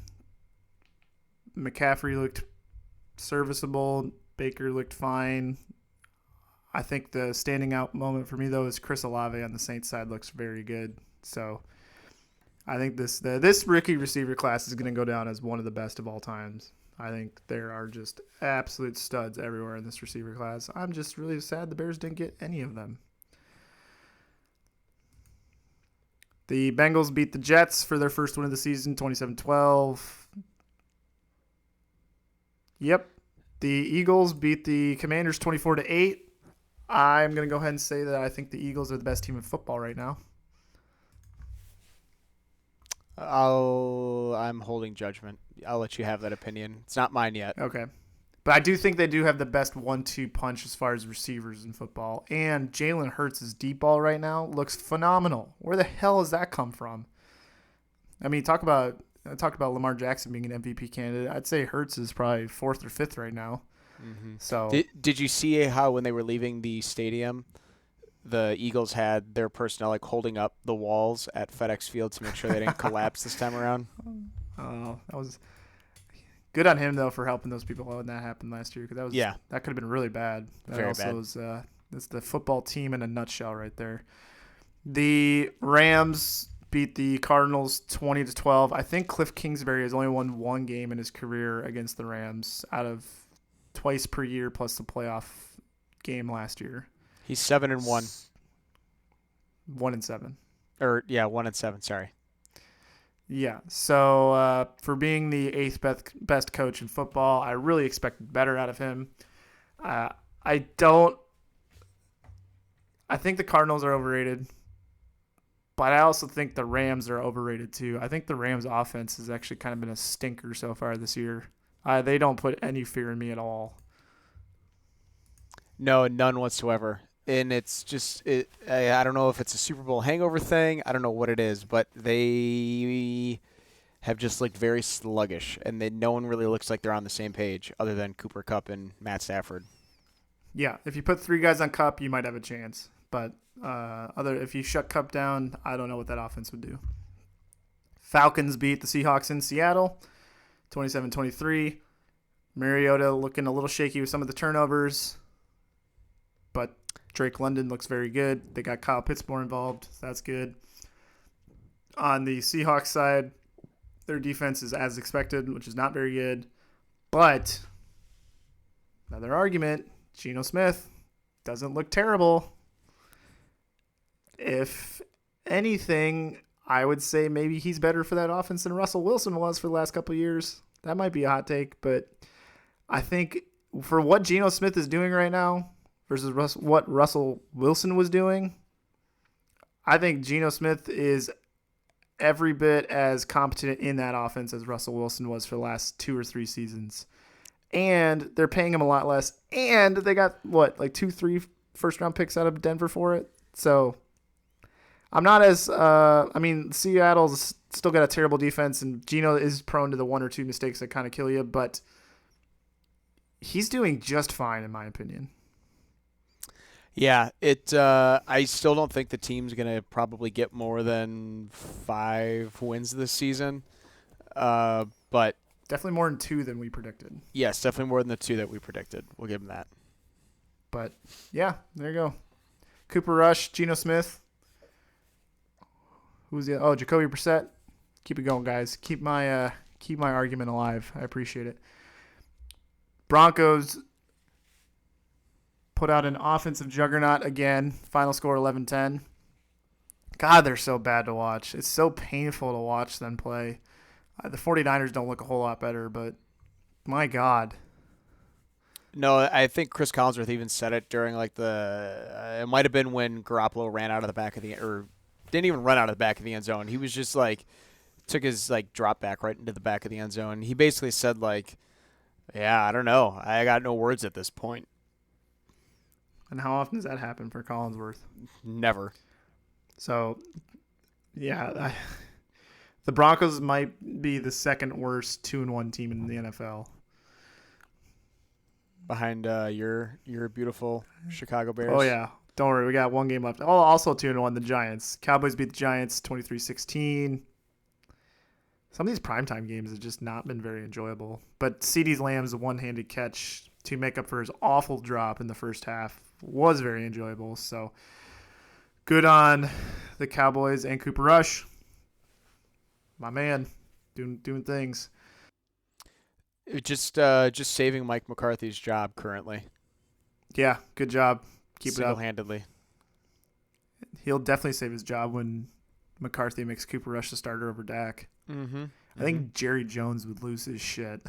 [SPEAKER 2] McCaffrey looked serviceable. Baker looked fine. I think the standing out moment for me, though, is Chris Olave on the Saints side looks very good. So I think this rookie receiver class is going to go down as one of the best of all times. I think there are just absolute studs everywhere in this receiver class. I'm just really sad the Bears didn't get any of them. The Bengals beat the Jets for their first win of the season, 27-12. Yep. The Eagles beat the Commanders 24-8. I'm going to go ahead and say that I think the Eagles are the best team in football right now.
[SPEAKER 1] I'm holding judgment. I'll let you have that opinion. It's not mine yet.
[SPEAKER 2] Okay. But I do think they do have the best 1-2 punch as far as receivers in football. And Jalen Hurts' deep ball right now looks phenomenal. Where the hell has that come from? I mean, I talked about Lamar Jackson being an MVP candidate. I'd say Hurts is probably 4th or 5th right now.
[SPEAKER 1] Mm-hmm.
[SPEAKER 2] So
[SPEAKER 1] did you see how when they were leaving the stadium, the Eagles had their personnel like holding up the walls at FedEx Field to make sure they didn't collapse this time around?
[SPEAKER 2] Oh, that was good on him though for helping those people when that happened last year, because that could have been really bad. That
[SPEAKER 1] Very
[SPEAKER 2] also
[SPEAKER 1] bad.
[SPEAKER 2] Was that's the football team in a nutshell right there. The Rams beat the Cardinals 20-12. I think Cliff Kingsbury has only won one game in his career against the Rams out of twice per year plus the playoff game last year.
[SPEAKER 1] He's 7-1.
[SPEAKER 2] 1-7.
[SPEAKER 1] 1-7. Sorry.
[SPEAKER 2] Yeah. So for being the 8th best coach in football, I really expected better out of him. I think the Cardinals are overrated, but I also think the Rams are overrated too. I think the Rams offense has actually kind of been a stinker so far this year. They don't put any fear in me at all.
[SPEAKER 1] No, none whatsoever. And it's just, I don't know if it's a Super Bowl hangover thing. I don't know what it is, but they have just looked very sluggish, and no one really looks like they're on the same page other than Cooper Kupp and Matt Stafford.
[SPEAKER 2] Yeah, if you put 3 guys on Kupp, you might have a chance. But if you shut Kupp down, I don't know what that offense would do. Falcons beat the Seahawks in Seattle, 27-23. Mariota looking a little shaky with some of the turnovers, but Drake London looks very good. They got Kyle Pitts more involved, so that's good. On the Seahawks side, their defense is as expected, which is not very good. But another argument, Geno Smith doesn't look terrible. If anything, I would say maybe he's better for that offense than Russell Wilson was for the last couple of years. That might be a hot take, but I think for what Geno Smith is doing right now versus what Russell Wilson was doing, I think Geno Smith is every bit as competent in that offense as Russell Wilson was for the last 2 or 3 seasons. And they're paying him a lot less. And they got, 2-3 first-round picks out of Denver for it. So I'm not as Seattle's still got a terrible defense, and Geno is prone to the 1 or 2 mistakes that kind of kill you, but he's doing just fine in my opinion.
[SPEAKER 1] Yeah, I still don't think the team's going to probably get more than 5 wins this season. But
[SPEAKER 2] definitely more than 2 than we predicted.
[SPEAKER 1] Yes, definitely more than the 2 that we predicted. We'll give them that.
[SPEAKER 2] But yeah, there you go. Cooper Rush, Geno Smith. Who's the? Oh, Jacoby Brissett. Keep it going, guys. Keep my argument alive. I appreciate it. Broncos put out an offensive juggernaut again. Final score 11-10. God, they're so bad to watch. It's so painful to watch them play. The 49ers don't look a whole lot better, but my God.
[SPEAKER 1] No, I think Chris Collinsworth even said it during it might have been when Garoppolo ran out of the back of or didn't even run out of the back of the end zone. He was just took his drop back right into the back of the end zone. He basically said yeah, I don't know. I got no words at this point.
[SPEAKER 2] And how often does that happen for Collinsworth?
[SPEAKER 1] Never.
[SPEAKER 2] So, yeah, the Broncos might be the second worst 2-1 team in the NFL.
[SPEAKER 1] Behind your beautiful Chicago Bears.
[SPEAKER 2] Oh, yeah. Don't worry. We got 1 game left. Oh, also 2-1, the Giants. Cowboys beat the Giants 23-16. some of these primetime games have just not been very enjoyable. But CeeDee Lamb's one-handed catch to make up for his awful drop in the first half was very enjoyable. So good on the Cowboys and Cooper Rush. My man, doing things.
[SPEAKER 1] Just saving Mike McCarthy's job currently,
[SPEAKER 2] Yeah, good job. Keep it up.
[SPEAKER 1] single-handedly.
[SPEAKER 2] He'll definitely save his job when McCarthy makes Cooper Rush the starter over Dak.
[SPEAKER 1] Mm-hmm.
[SPEAKER 2] I think Jerry Jones would lose his shit.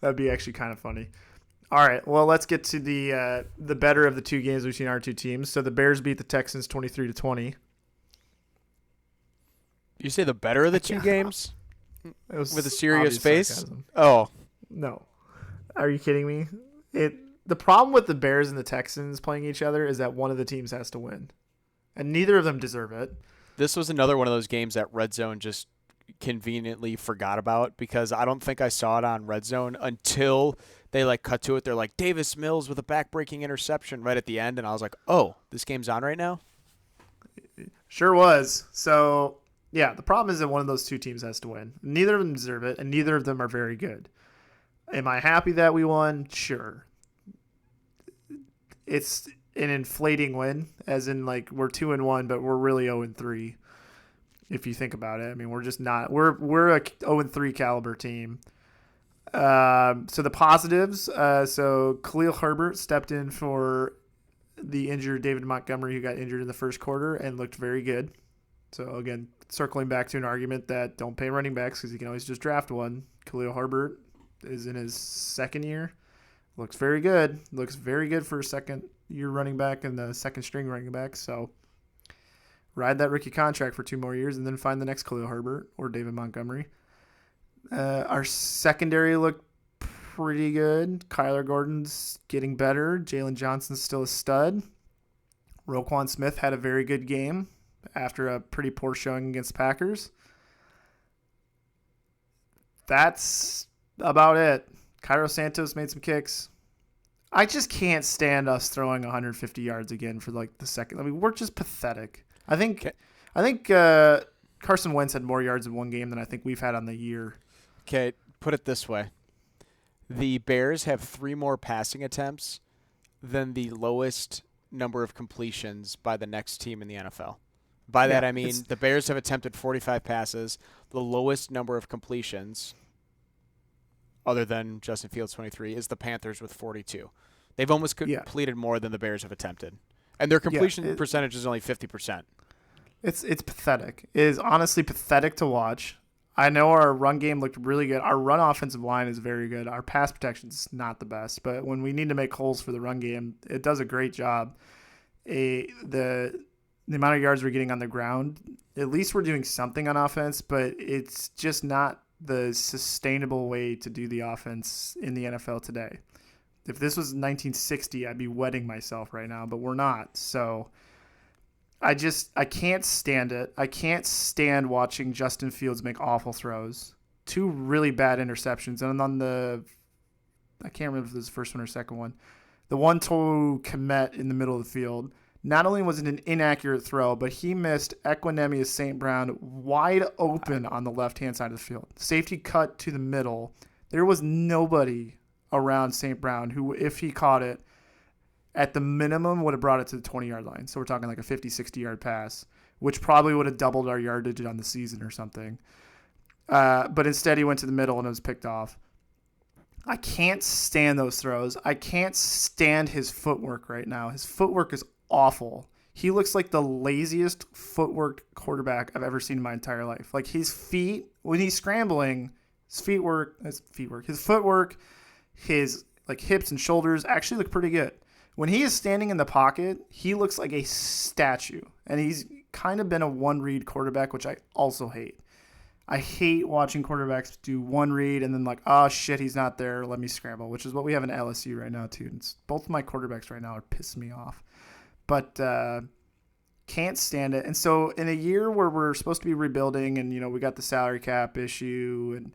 [SPEAKER 2] That'd be actually kind of funny. All right, well, let's get to the better of the two games between our two teams. So the Bears beat the Texans 23-20.
[SPEAKER 1] You say the better of the two games
[SPEAKER 2] It was
[SPEAKER 1] with a serious
[SPEAKER 2] obvious
[SPEAKER 1] face.
[SPEAKER 2] sarcasm.
[SPEAKER 1] Oh,
[SPEAKER 2] No, are you kidding me? The problem with the Bears and the Texans playing each other is that one of the teams has to win, and neither of them deserve it.
[SPEAKER 1] this was another one of those games that Red Zone just conveniently forgot about because I don't think I saw it on Red Zone until they like cut to it. They're like Davis Mills with a back-breaking interception right at the end, and I was like, oh, this game's on right now?
[SPEAKER 2] Sure was. So, yeah, the problem is that one of those two teams has to win. Neither of them deserve it, and neither of them are very good. Am I happy that we won? Sure. It's an inflating win, as in, like, we're 2-1, but we're really 0-3, if you think about it. I mean, we're just not – we're a 0-3 caliber team. So the positives, so Khalil Herbert stepped in for the injured David Montgomery, who got injured in the first quarter and looked very good. So, again, circling back to an argument that don't pay running backs because you can always just draft one. Khalil Herbert is in his second year. Looks very good. Looks very good for a second-year running back and the second-string running back. So, ride that rookie contract for 2 more years and then find the next Khalil Herbert or David Montgomery. Our secondary looked pretty good. Kyler Gordon's getting better. Jalen Johnson's still a stud. Roquan Smith had a very good game after a pretty poor showing against Packers. That's about it. Cairo Santos made some kicks. I just can't stand us throwing 150 yards again for like the second. I mean, we're just pathetic. I think Carson Wentz had more yards in one game than I think we've had on the year.
[SPEAKER 1] Okay, put it this way. The Bears have 3 more passing attempts than the lowest number of completions by the next team in the NFL. By that, I mean the Bears have attempted 45 passes. The lowest number of completions, other than Justin Fields' 23, is the Panthers with 42. They've almost completed more than the Bears have attempted. And their completion percentage is only 50%.
[SPEAKER 2] It's pathetic. It is honestly pathetic to watch. I know our run game looked really good. Our run offensive line is very good. Our pass protection is not the best, but when we need to make holes for the run game, it does a great job. The amount of yards we're getting on the ground, at least we're doing something on offense, but it's just not the sustainable way to do the offense in the NFL today. If this was 1960, I'd be wetting myself right now, but we're not. So I can't stand it. I can't stand watching Justin Fields make awful throws. 2 really bad interceptions. And on I can't remember if it was the first one or second one. The one to Komet in the middle of the field. Not only was it an inaccurate throw, but he missed Equinemius St. Brown wide open on the left-hand side of the field. Safety cut to the middle. There was nobody around St. Brown who, if he caught it, at the minimum would have brought it to the 20-yard line. So we're talking like a 50, 60-yard pass, which probably would have doubled our yardage on the season or something. But instead he went to the middle and it was picked off. I can't stand those throws. I can't stand his footwork right now. His footwork is awful. He looks like the laziest footwork quarterback I've ever seen in my entire life. Like his feet, when he's scrambling, his footwork, his like hips and shoulders actually look pretty good. When he is standing in the pocket, he looks like a statue. And he's kind of been a one-read quarterback, which I also hate. I hate watching quarterbacks do one read and then like, oh, shit, he's not there. Let me scramble, which is what we have in LSU right now, too. Both of my quarterbacks right now are pissing me off. But can't stand it. And so in a year where we're supposed to be rebuilding and, we got the salary cap issue and,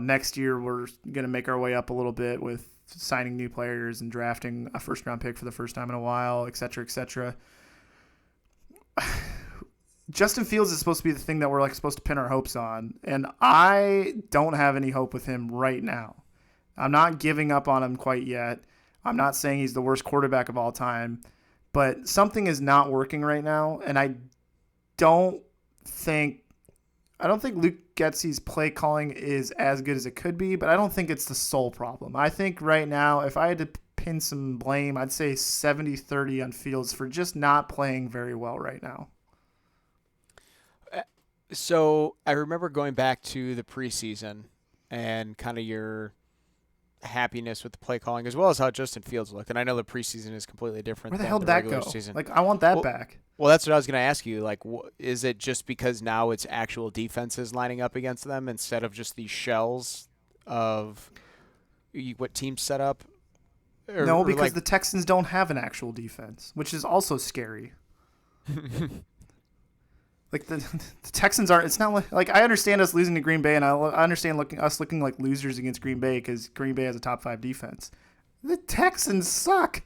[SPEAKER 2] next year we're going to make our way up a little bit with signing new players and drafting a first-round pick for the first time in a while, et cetera, et cetera. Justin Fields is supposed to be the thing that we're like supposed to pin our hopes on, and I don't have any hope with him right now. I'm not giving up on him quite yet. I'm not saying he's the worst quarterback of all time, but something is not working right now, and don't think I don't think Luke Getsy's play calling is as good as it could be, but I don't think it's the sole problem. I think right now, if I had to pin some blame, I'd say 70-30 on Fields for just not playing very well right now.
[SPEAKER 1] So I remember going back to the preseason and kind of your happiness with the play calling as well as how Justin Fields looked. And I know the preseason is completely different
[SPEAKER 2] Where the
[SPEAKER 1] than
[SPEAKER 2] hell
[SPEAKER 1] the
[SPEAKER 2] did that
[SPEAKER 1] regular
[SPEAKER 2] go?
[SPEAKER 1] season.
[SPEAKER 2] Like, I want that
[SPEAKER 1] Well,
[SPEAKER 2] back.
[SPEAKER 1] well, that's what I was going to ask you. Like, is it just because now it's actual defenses lining up against them instead of just these shells of what teams set up?
[SPEAKER 2] No, because
[SPEAKER 1] like,
[SPEAKER 2] the Texans don't have an actual defense, which is also scary. Like the Texans aren't. It's not like I understand us losing to Green Bay, and I understand us looking like losers against Green Bay because Green Bay has a top 5 defense. The Texans suck,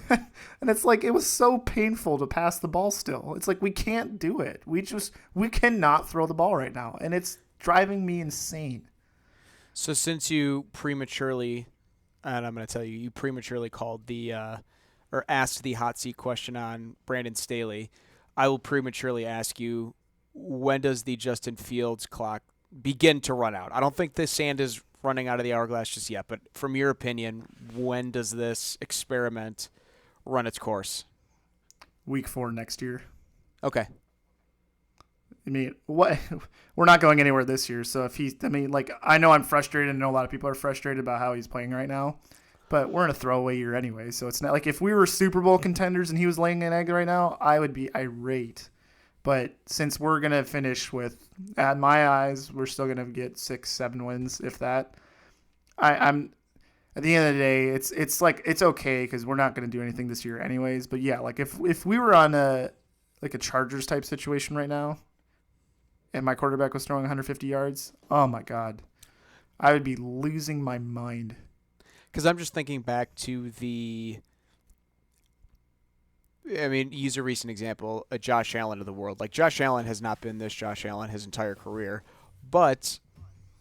[SPEAKER 2] and it's like it was so painful to pass the ball. Still, it's like we can't do it. We cannot throw the ball right now, and it's driving me insane.
[SPEAKER 1] so since you prematurely, and I'm going to tell you, you prematurely called the or asked the hot seat question on Brandon Staley, I will prematurely ask you, when does the Justin Fields clock begin to run out? I don't think the sand is running out of the hourglass just yet, but from your opinion, when does this experiment run its course?
[SPEAKER 2] Week 4 next year.
[SPEAKER 1] Okay.
[SPEAKER 2] I mean, what? We're not going anywhere this year. So if he's, I mean, like I know I'm frustrated, and I know a lot of people are frustrated about how he's playing right now. But we're in a throwaway year anyway, so it's not like if we were Super Bowl contenders and he was laying an egg right now, I would be irate. But since we're gonna finish with, at my eyes, we're still gonna get 6-7 wins, if that. I'm at the end of the day, it's like it's okay because we're not gonna do anything this year anyways. But yeah, like if we were on a Chargers type situation right now, and my quarterback was throwing 150 yards, oh my god, I would be losing my mind.
[SPEAKER 1] Because I'm just thinking back to use a recent example, a Josh Allen of the world. Like, Josh Allen has not been this Josh Allen his entire career, but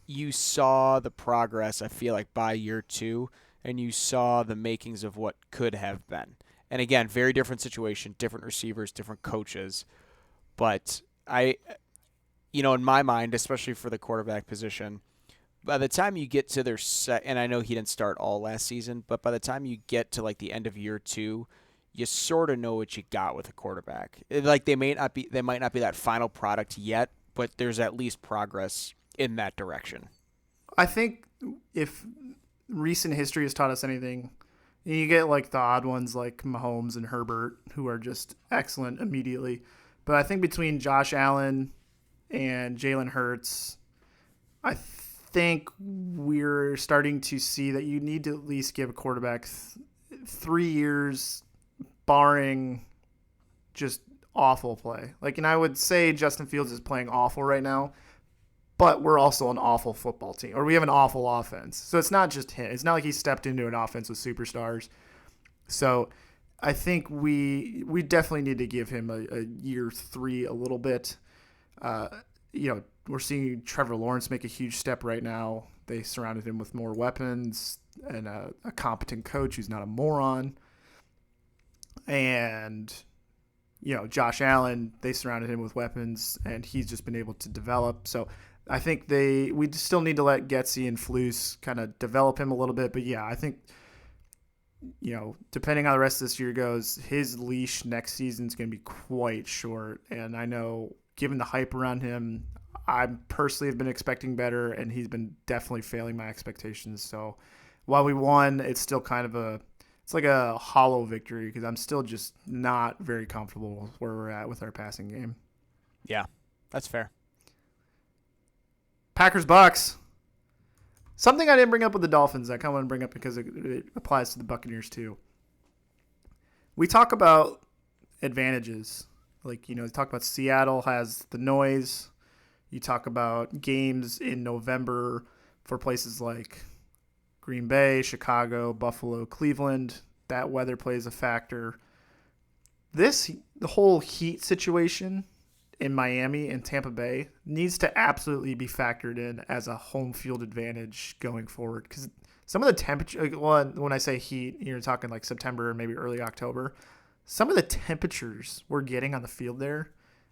[SPEAKER 1] you saw the progress, I feel like, by year 2, and you saw the makings of what could have been. And again, very different situation, different receivers, different coaches. But in my mind, especially for the quarterback position, by the time you get to their set, and I know he didn't start all last season, but by the time you get to like the end of year 2, you sort of know what you got with a quarterback. Like they might not be that final product yet, but there's at least progress in that direction.
[SPEAKER 2] I think if recent history has taught us anything, you get like the odd ones like Mahomes and Herbert, who are just excellent immediately. But I think between Josh Allen and Jalen Hurts, I think we're starting to see that you need to at least give a quarterback 3 years, barring just awful play. Like, and I would say Justin Fields is playing awful right now, but we're also an awful football team, or we have an awful offense. So it's not just him. It's not like he stepped into an offense with superstars. So I think we definitely need to give him a year 3 a little bit. We're seeing Trevor Lawrence make a huge step right now. They surrounded him with more weapons and a competent coach who's not a moron. And, Josh Allen, they surrounded him with weapons, and he's just been able to develop. So I think we still need to let Getsy and Flus kind of develop him a little bit. But, yeah, I think, depending on how the rest of this year goes, his leash next season is going to be quite short. And I know, given the hype around him, I personally have been expecting better, and he's been definitely failing my expectations. So while we won, it's still kind of it's like a hollow victory because I'm still just not very comfortable with where we're at with our passing game.
[SPEAKER 1] Yeah, that's fair.
[SPEAKER 2] Packers-Bucks. Something I didn't bring up with the Dolphins I kind of want to bring up because it applies to the Buccaneers too. We talk about advantages. Like, talk about Seattle has the noise. You talk about games in November for places like Green Bay, Chicago, Buffalo, Cleveland. That weather plays a factor. The whole heat situation in Miami and Tampa Bay needs to absolutely be factored in as a home field advantage going forward. Because some of the temperature, well, when I say heat, you're talking like September or maybe early October. Some of the temperatures we're getting on the field there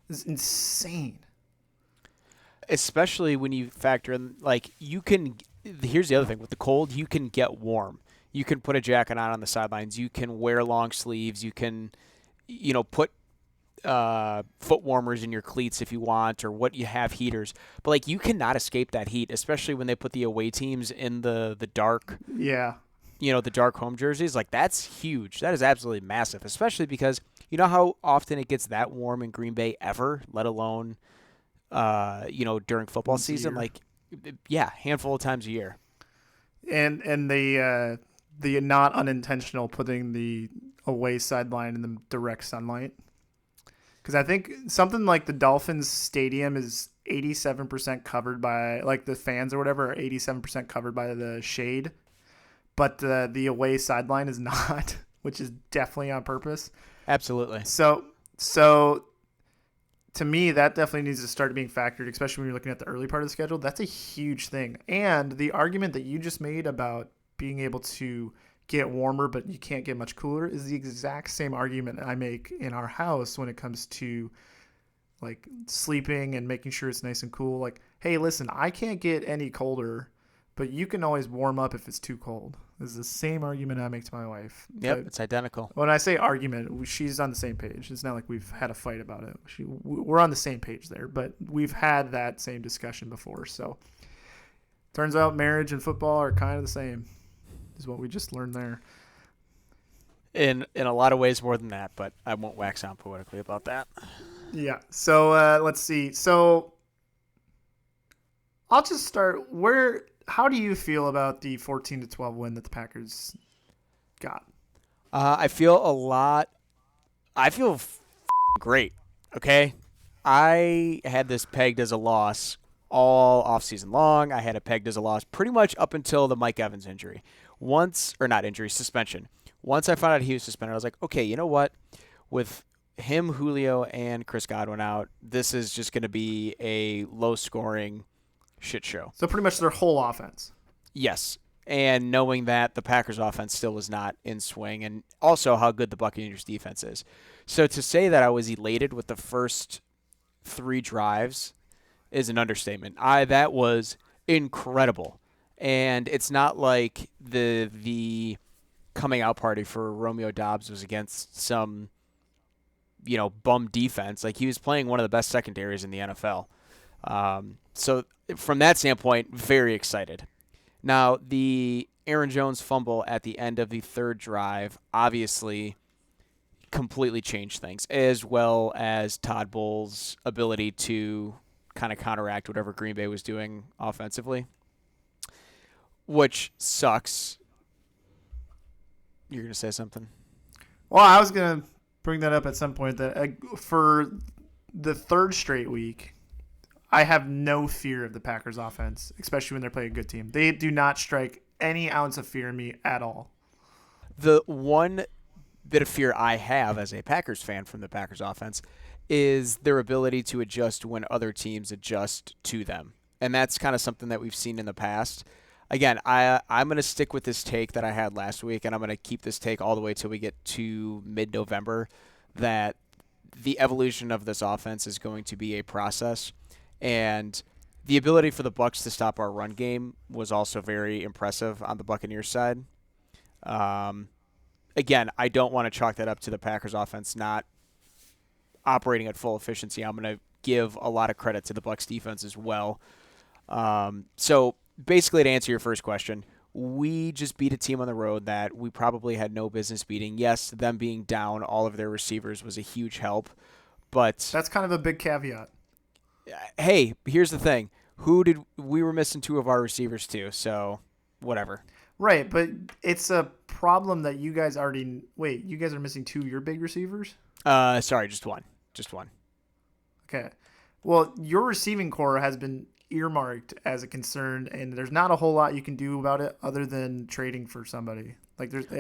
[SPEAKER 2] is insane.
[SPEAKER 1] Especially when you factor in, like, you can. Here's the other thing with the cold, you can get warm. You can put a jacket on the sidelines. You can wear long sleeves. You can, put foot warmers in your cleats if you want, or what you have heaters. But like, you cannot escape that heat, especially when they put the away teams in the dark,
[SPEAKER 2] Yeah.
[SPEAKER 1] the dark home jerseys. Like, that's huge. That is absolutely massive, especially because you know how often it gets that warm in Green Bay ever, let alone during football
[SPEAKER 2] Once a
[SPEAKER 1] season.
[SPEAKER 2] year.
[SPEAKER 1] Like, yeah, handful of times a year.
[SPEAKER 2] And the not unintentional putting the away sideline in the direct sunlight. Because I think something like the Dolphins stadium is 87% covered by, like, the fans or whatever are 87% covered by the shade, but the away sideline is not, which is definitely on purpose.
[SPEAKER 1] Absolutely.
[SPEAKER 2] So to me, that definitely needs to start being factored, especially when you're looking at the early part of the schedule. That's a huge thing. And the argument that you just made about being able to get warmer, but you can't get much cooler is the exact same argument I make in our house when it comes to like sleeping and making sure it's nice and cool. Like, hey, listen, I can't get any colder, but you can always warm up if it's too cold. This is the same argument I make to my wife.
[SPEAKER 1] Yep,
[SPEAKER 2] But
[SPEAKER 1] it's identical.
[SPEAKER 2] when I say argument, she's on the same page. It's not like we've had a fight about it. We're on the same page there, but we've had that same discussion before. So turns out marriage and football are kind of the same, is what we just learned there.
[SPEAKER 1] In a lot of ways more than that, but I won't wax on poetically about that.
[SPEAKER 2] Yeah. So let's see. So I'll just start. How do you feel about the 14-12 win that the Packers got?
[SPEAKER 1] I feel a lot. I feel great. Okay, I had this pegged as a loss all offseason long. I had it pegged as a loss pretty much up until the Mike Evans injury. Suspension. Once I found out he was suspended, I was like, okay, you know what? With him, Julio, and Chris Godwin out, this is just going to be a low-scoring shit show.
[SPEAKER 2] So pretty much their whole offense.
[SPEAKER 1] Yes. And knowing that the Packers offense still is not in swing, and also how good the Buccaneers defense is. So to say that I was elated with the first 3 drives is an understatement. That was incredible. And it's not like the coming out party for Romeo Doubs was against some bum defense. Like, he was playing one of the best secondaries in the NFL. So from that standpoint, very excited. Now, the Aaron Jones fumble at the end of the 3rd drive obviously completely changed things, as well as Todd Bowles' ability to kind of counteract whatever Green Bay was doing offensively, which sucks. You're going to say something?
[SPEAKER 2] Well, I was going to bring that up at some point, that for the 3rd straight week, I have no fear of the Packers offense, especially when they're playing a good team. They do not strike any ounce of fear in me at all.
[SPEAKER 1] The one bit of fear I have as a Packers fan from the Packers offense is their ability to adjust when other teams adjust to them. And that's kind of something that we've seen in the past. Again, I'm going to stick with this take that I had last week, and I'm going to keep this take all the way till we get to mid-November, that the evolution of this offense is going to be a process. And the ability for the Bucs to stop our run game was also very impressive on the Buccaneers side. Again, I don't want to chalk that up to the Packers offense not operating at full efficiency. I'm going to give a lot of credit to the Bucs defense as well. So basically, to answer your first question, we just beat a team on the road that we probably had no business beating. Yes, them being down all of their receivers was a huge help, but
[SPEAKER 2] that's kind of a big caveat.
[SPEAKER 1] Hey, here's the thing. We were missing 2 of our receivers too, so whatever.
[SPEAKER 2] Right, but it's a problem that you guys are missing 2 of your big receivers?
[SPEAKER 1] Sorry, just one.
[SPEAKER 2] Okay. Well, your receiving core has been earmarked as a concern, and there's not a whole lot you can do about it other than trading for somebody,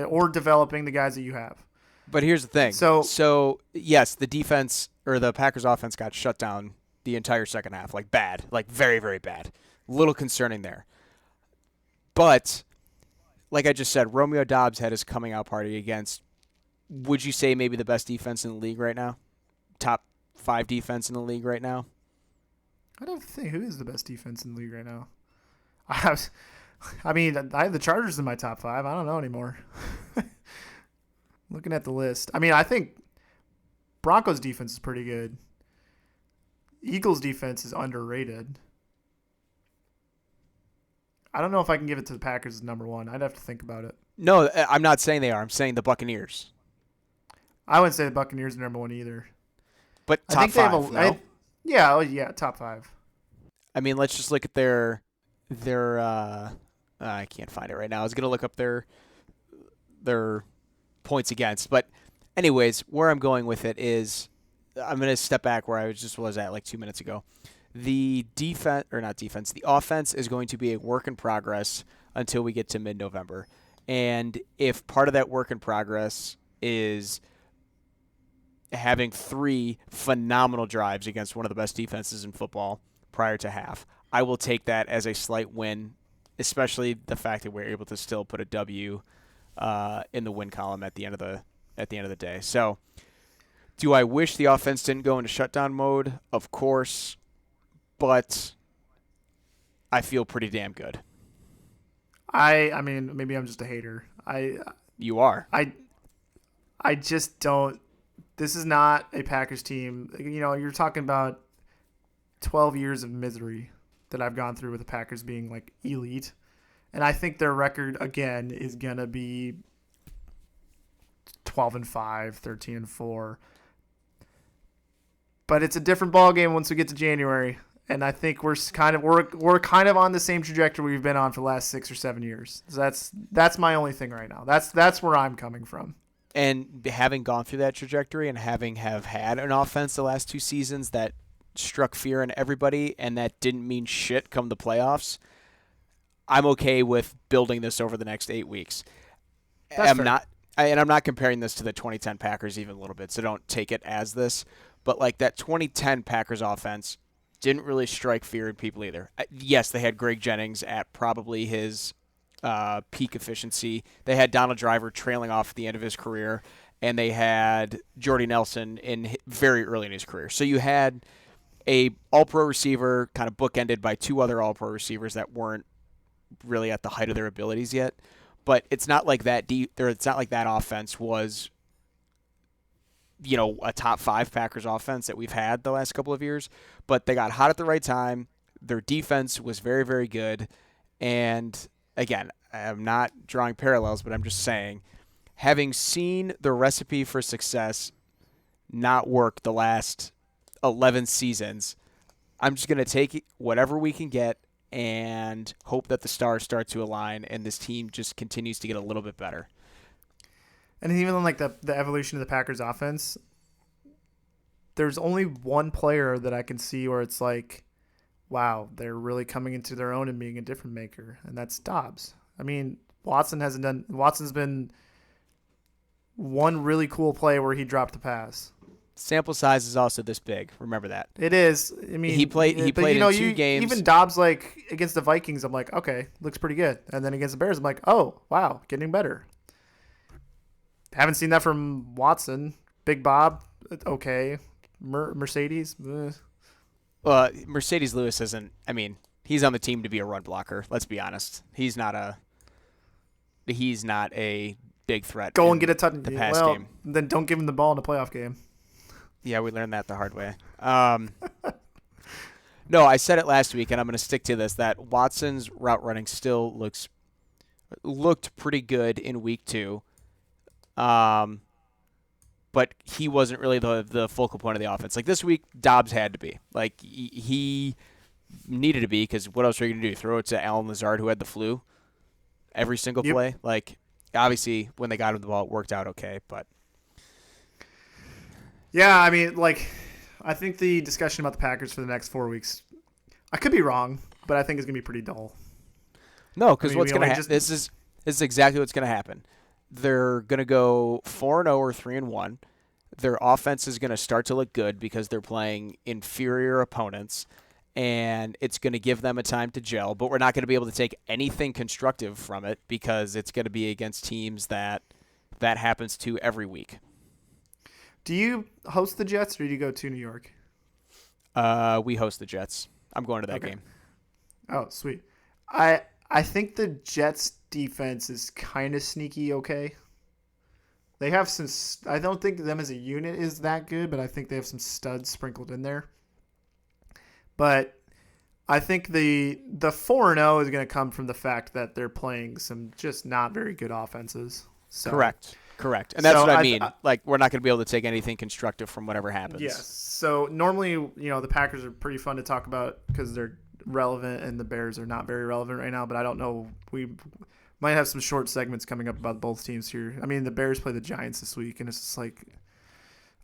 [SPEAKER 2] or developing the guys that you have.
[SPEAKER 1] But here's the thing.
[SPEAKER 2] So
[SPEAKER 1] So yes, the defense or the Packers offense got shut down the entire second half, like bad, like very, very bad. Little concerning there. But like I just said, Romeo Dobbs had his coming out party against, would you say, maybe the best defense in the league right now? Top 5 defense in the league right now?
[SPEAKER 2] I'd have to think, who is the best defense in the league right now? I mean, I have the Chargers in my top 5. I don't know anymore. Looking at the list, I mean, I think Broncos defense is pretty good. Eagles defense is underrated. I don't know if I can give it to the Packers as number 1. I'd have to think about it.
[SPEAKER 1] No, I'm not saying they are. I'm saying the Buccaneers.
[SPEAKER 2] I wouldn't say the Buccaneers are number 1 either.
[SPEAKER 1] But
[SPEAKER 2] I
[SPEAKER 1] top
[SPEAKER 2] think they
[SPEAKER 1] 5,
[SPEAKER 2] have
[SPEAKER 1] no?
[SPEAKER 2] yeah, top 5.
[SPEAKER 1] I mean, let's just look at their I can't find it right now. I was going to look up their points against, but anyways, where I'm going with it is I'm going to step back where I was at like 2 minutes ago. The the offense is going to be a work in progress until we get to mid-November. And if part of that work in progress is having 3 phenomenal drives against one of the best defenses in football prior to half, I will take that as a slight win, especially the fact that we're able to still put a W in the win column at the end of the day. So, do I wish the offense didn't go into shutdown mode? Of course, but I feel pretty damn good.
[SPEAKER 2] I mean, maybe I'm just a hater.
[SPEAKER 1] You are.
[SPEAKER 2] I just don't. This is not a Packers team. You know, you're talking about 12 years of misery that I've gone through with the Packers being like elite. And I think their record again is going to be 12-5, 13-4. But it's a different ball game once we get to January. And I think we're kind of on the same trajectory we've been on for the last 6 or 7 years. So that's my only thing right now. That's where I'm coming from.
[SPEAKER 1] And having gone through that trajectory and having had an offense the last 2 seasons that struck fear in everybody and that didn't mean shit come the playoffs, I'm okay with building this over the next 8 weeks.
[SPEAKER 2] That's fair.
[SPEAKER 1] I'm not comparing this to the 2010 Packers even a little bit, so don't take it as this. But like that 2010 Packers offense didn't really strike fear in people either. Yes, they had Greg Jennings at probably his peak efficiency. They had Donald Driver trailing off at the end of his career, and they had Jordy Nelson very early in his career. So you had a all-pro receiver kind of bookended by 2 other all-pro receivers that weren't really at the height of their abilities yet. But it's not like that it's not like that offense was, you know, a top 5 Packers offense that we've had the last couple of years. But they got hot at the right time. Their defense was very, very good. And again, I'm not drawing parallels, but I'm just saying, having seen the recipe for success not work the last 11 seasons, I'm just going to take whatever we can get and hope that the stars start to align and this team just continues to get a little bit better.
[SPEAKER 2] And even like the evolution of the Packers offense, there's only one player that I can see where it's like, wow, they're really coming into their own and being a difference maker, and that's Dobbs. I mean, Watson's been one really cool play where he dropped the pass.
[SPEAKER 1] Sample size is also this big. Remember that.
[SPEAKER 2] It is. I mean,
[SPEAKER 1] he played in 2 games.
[SPEAKER 2] Even Dobbs, like against the Vikings, I'm like, okay, looks pretty good. And then against the Bears, I'm like, oh, wow, getting better. Haven't seen that from Watson. Big Bob, okay. Mercedes.
[SPEAKER 1] Well, Mercedes Lewis isn't. I mean, he's on the team to be a run blocker. Let's be honest. He's not a big threat.
[SPEAKER 2] Go and get a touchdown.
[SPEAKER 1] The pass game.
[SPEAKER 2] Then don't give him the ball in a playoff game.
[SPEAKER 1] Yeah, we learned that the hard way. No, I said it last week, and I'm going to stick to this, that Watson's route running still looked pretty good in week 2. But he wasn't really the focal point of the offense. Like this week, Dobbs had to be. Like he needed to be, because what else are you going to do? Throw it to Alan Lazard, who had the flu every single play? Like, obviously, when they got him the ball, it worked out okay, but...
[SPEAKER 2] Yeah, I mean, like, I think the discussion about the Packers for the next 4 weeks, I could be wrong, but I think it's going to be pretty dull.
[SPEAKER 1] No, because what's going to happen, this is exactly what's going to happen. they're going to go 4-0 or 3-1. Their offense is going to start to look good because they're playing inferior opponents, and it's going to give them a time to gel. But we're not going to be able to take anything constructive from it because it's going to be against teams that happens to every week.
[SPEAKER 2] Do you host the Jets or do you go to New York?
[SPEAKER 1] We host the Jets. I'm going to that
[SPEAKER 2] Okay.
[SPEAKER 1] game.
[SPEAKER 2] Oh, sweet. I think the Jets defense is kind of sneaky okay. They have some. I don't think them as a unit is that good, but I think they have some studs sprinkled in there. But I think the 4-0 is going to come from the fact that they're playing some just not very good offenses. So,
[SPEAKER 1] Correct. And that's
[SPEAKER 2] so
[SPEAKER 1] what I mean. Like, we're not going to be able to take anything constructive from whatever happens.
[SPEAKER 2] Yes. So normally, the Packers are pretty fun to talk about because they're relevant, and the Bears are not very relevant right now. But I don't know. We might have some short segments coming up about both teams here. I mean, the Bears play the Giants this week, and it's just like,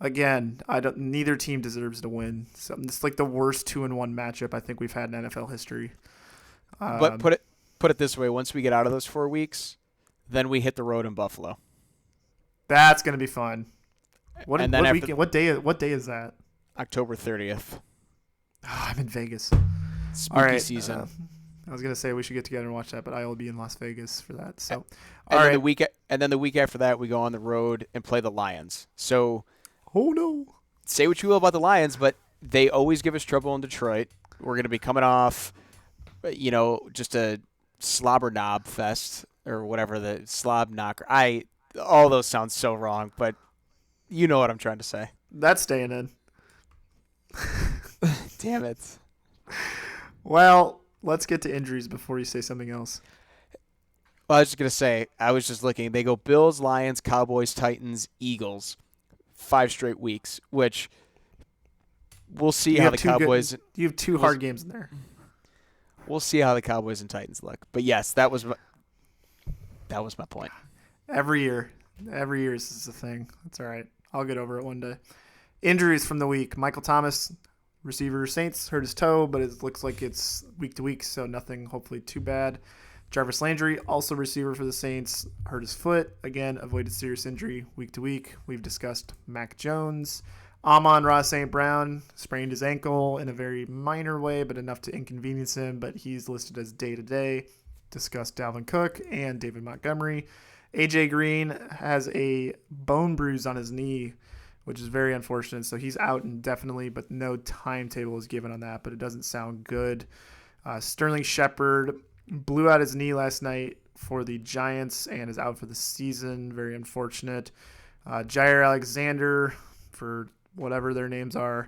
[SPEAKER 2] again, neither team deserves to win. So it's like the worst 2-1 matchup I think we've had in NFL history.
[SPEAKER 1] But put it this way: once we get out of those 4 weeks, then we hit the road in Buffalo.
[SPEAKER 2] That's gonna be fun. What
[SPEAKER 1] After
[SPEAKER 2] weekend? What day is that?
[SPEAKER 1] October 30th.
[SPEAKER 2] Oh, I'm in Vegas.
[SPEAKER 1] Spooky
[SPEAKER 2] All right.
[SPEAKER 1] season.
[SPEAKER 2] I was gonna say we should get together and watch that, but I will be in Las Vegas for that. So,
[SPEAKER 1] And then the week after that, we go on the road and play the Lions. So,
[SPEAKER 2] oh no,
[SPEAKER 1] say what you will about the Lions, but they always give us trouble in Detroit. We're going to be coming off, just a slobber knob fest or whatever, the slob knocker. All those sound so wrong, but you know what I'm trying to say.
[SPEAKER 2] that's staying in.
[SPEAKER 1] Damn it.
[SPEAKER 2] Well, let's get to injuries before you say something else.
[SPEAKER 1] Well, I was just going to say, I was just looking. They go Bills, Lions, Cowboys, Titans, Eagles. 5 straight weeks, which we'll see how the Cowboys.
[SPEAKER 2] You have 2 hard games in there.
[SPEAKER 1] We'll see how the Cowboys and Titans look. But yes, that was my point.
[SPEAKER 2] Every year this is a thing. That's all right. I'll get over it one day. Injuries from the week. Michael Thomas, receiver Saints, hurt his toe, but it looks like it's week to week, so nothing hopefully too bad. Jarvis Landry, also receiver for the Saints, hurt his foot. Again, avoided serious injury week to week. We've discussed Mac Jones. Amon-Ra St. Brown sprained his ankle in a very minor way, but enough to inconvenience him, but he's listed as day-to-day. Discussed Dalvin Cook and David Montgomery. AJ Green has a bone bruise on his knee, which is very unfortunate. So he's out indefinitely, but no timetable is given on that, but it doesn't sound good. Sterling Shepard blew out his knee last night for the Giants and is out for the season. Very unfortunate. Jair Alexander, for whatever their names are,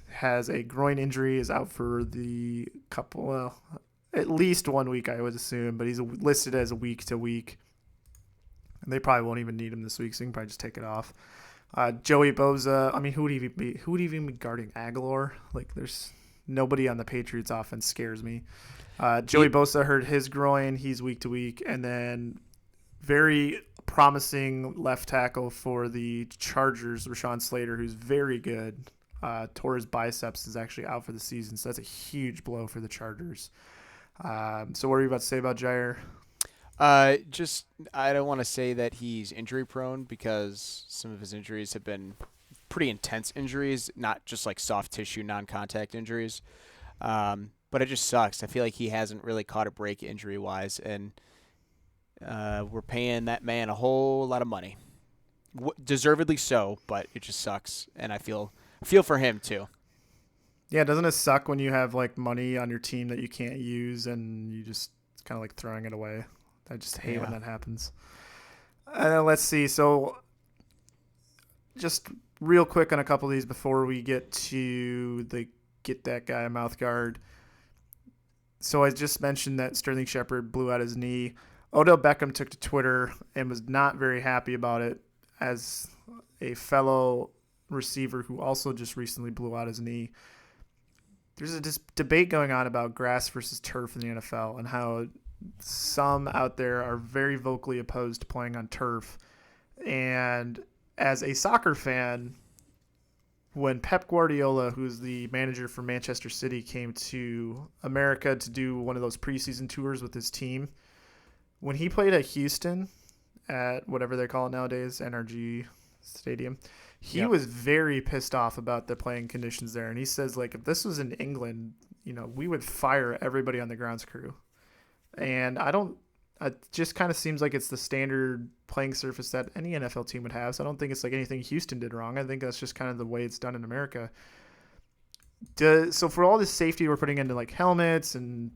[SPEAKER 2] has a groin injury, is out for the at least 1 week, I would assume, but he's listed as week to week. And they probably won't even need him this week, so you can probably just take it off. Joey Bosa, I mean, who would even be guarding Aguilar? Like, there's nobody on the Patriots offense scares me. Joey Bosa hurt his groin. He's week to week. And then very promising left tackle for the Chargers, Rashawn Slater, who's very good. Tore his biceps, is actually out for the season. So that's a huge blow for the Chargers. So what are you about to say about Jair?
[SPEAKER 1] I don't want to say that he's injury prone because some of his injuries have been pretty intense injuries, not just like soft tissue, non-contact injuries. But it just sucks. I feel like he hasn't really caught a break injury wise, and we're paying that man a whole lot of money, deservedly so. But it just sucks, and I feel for him too.
[SPEAKER 2] Yeah, doesn't it suck when you have like money on your team that you can't use and you just it's kind of like throwing it away? I just hate when that happens. Let's see. So just real quick on a couple of these before we get to the get that guy Mouthguard. So I just mentioned that Sterling Shepard blew out his knee. Odell Beckham took to Twitter and was not very happy about it as a fellow receiver who also just recently blew out his knee. There's a debate going on about grass versus turf in the NFL and how some out there are very vocally opposed to playing on turf. And as a soccer fan, when Pep Guardiola, who's the manager for Manchester City, came to America to do one of those preseason tours with his team, when he played at Houston at whatever they call it nowadays, NRG Stadium. He
[SPEAKER 1] Yep.
[SPEAKER 2] was very pissed off about the playing conditions there, and he says like if this was in England, we would fire everybody on the grounds crew. And I don't. It just kind of seems like it's the standard playing surface that any NFL team would have. So I don't think it's like anything Houston did wrong. I think that's just kind of the way it's done in America. So for all this safety we're putting into like helmets and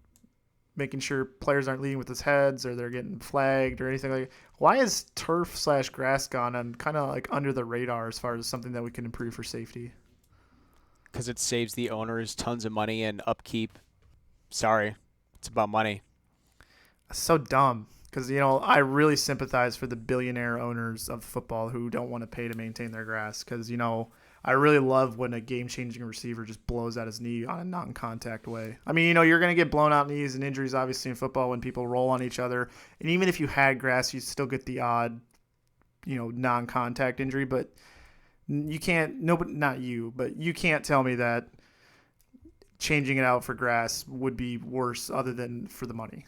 [SPEAKER 2] making sure players aren't leading with his heads or they're getting flagged or anything like, why is turf/grass gone on kind of like under the radar as far as something that we can improve for safety?
[SPEAKER 1] Because it saves the owners tons of money and upkeep. Sorry, it's about money.
[SPEAKER 2] So dumb. Because, I really sympathize for the billionaire owners of football who don't want to pay to maintain their grass. Because, I really love when a game-changing receiver just blows out his knee on a non-contact way. I mean, you're going to get blown out knees and injuries, obviously, in football when people roll on each other. And even if you had grass, you still get the odd, non-contact injury. But you can't, nobody, not you, but you can't tell me that changing it out for grass would be worse other than for the money.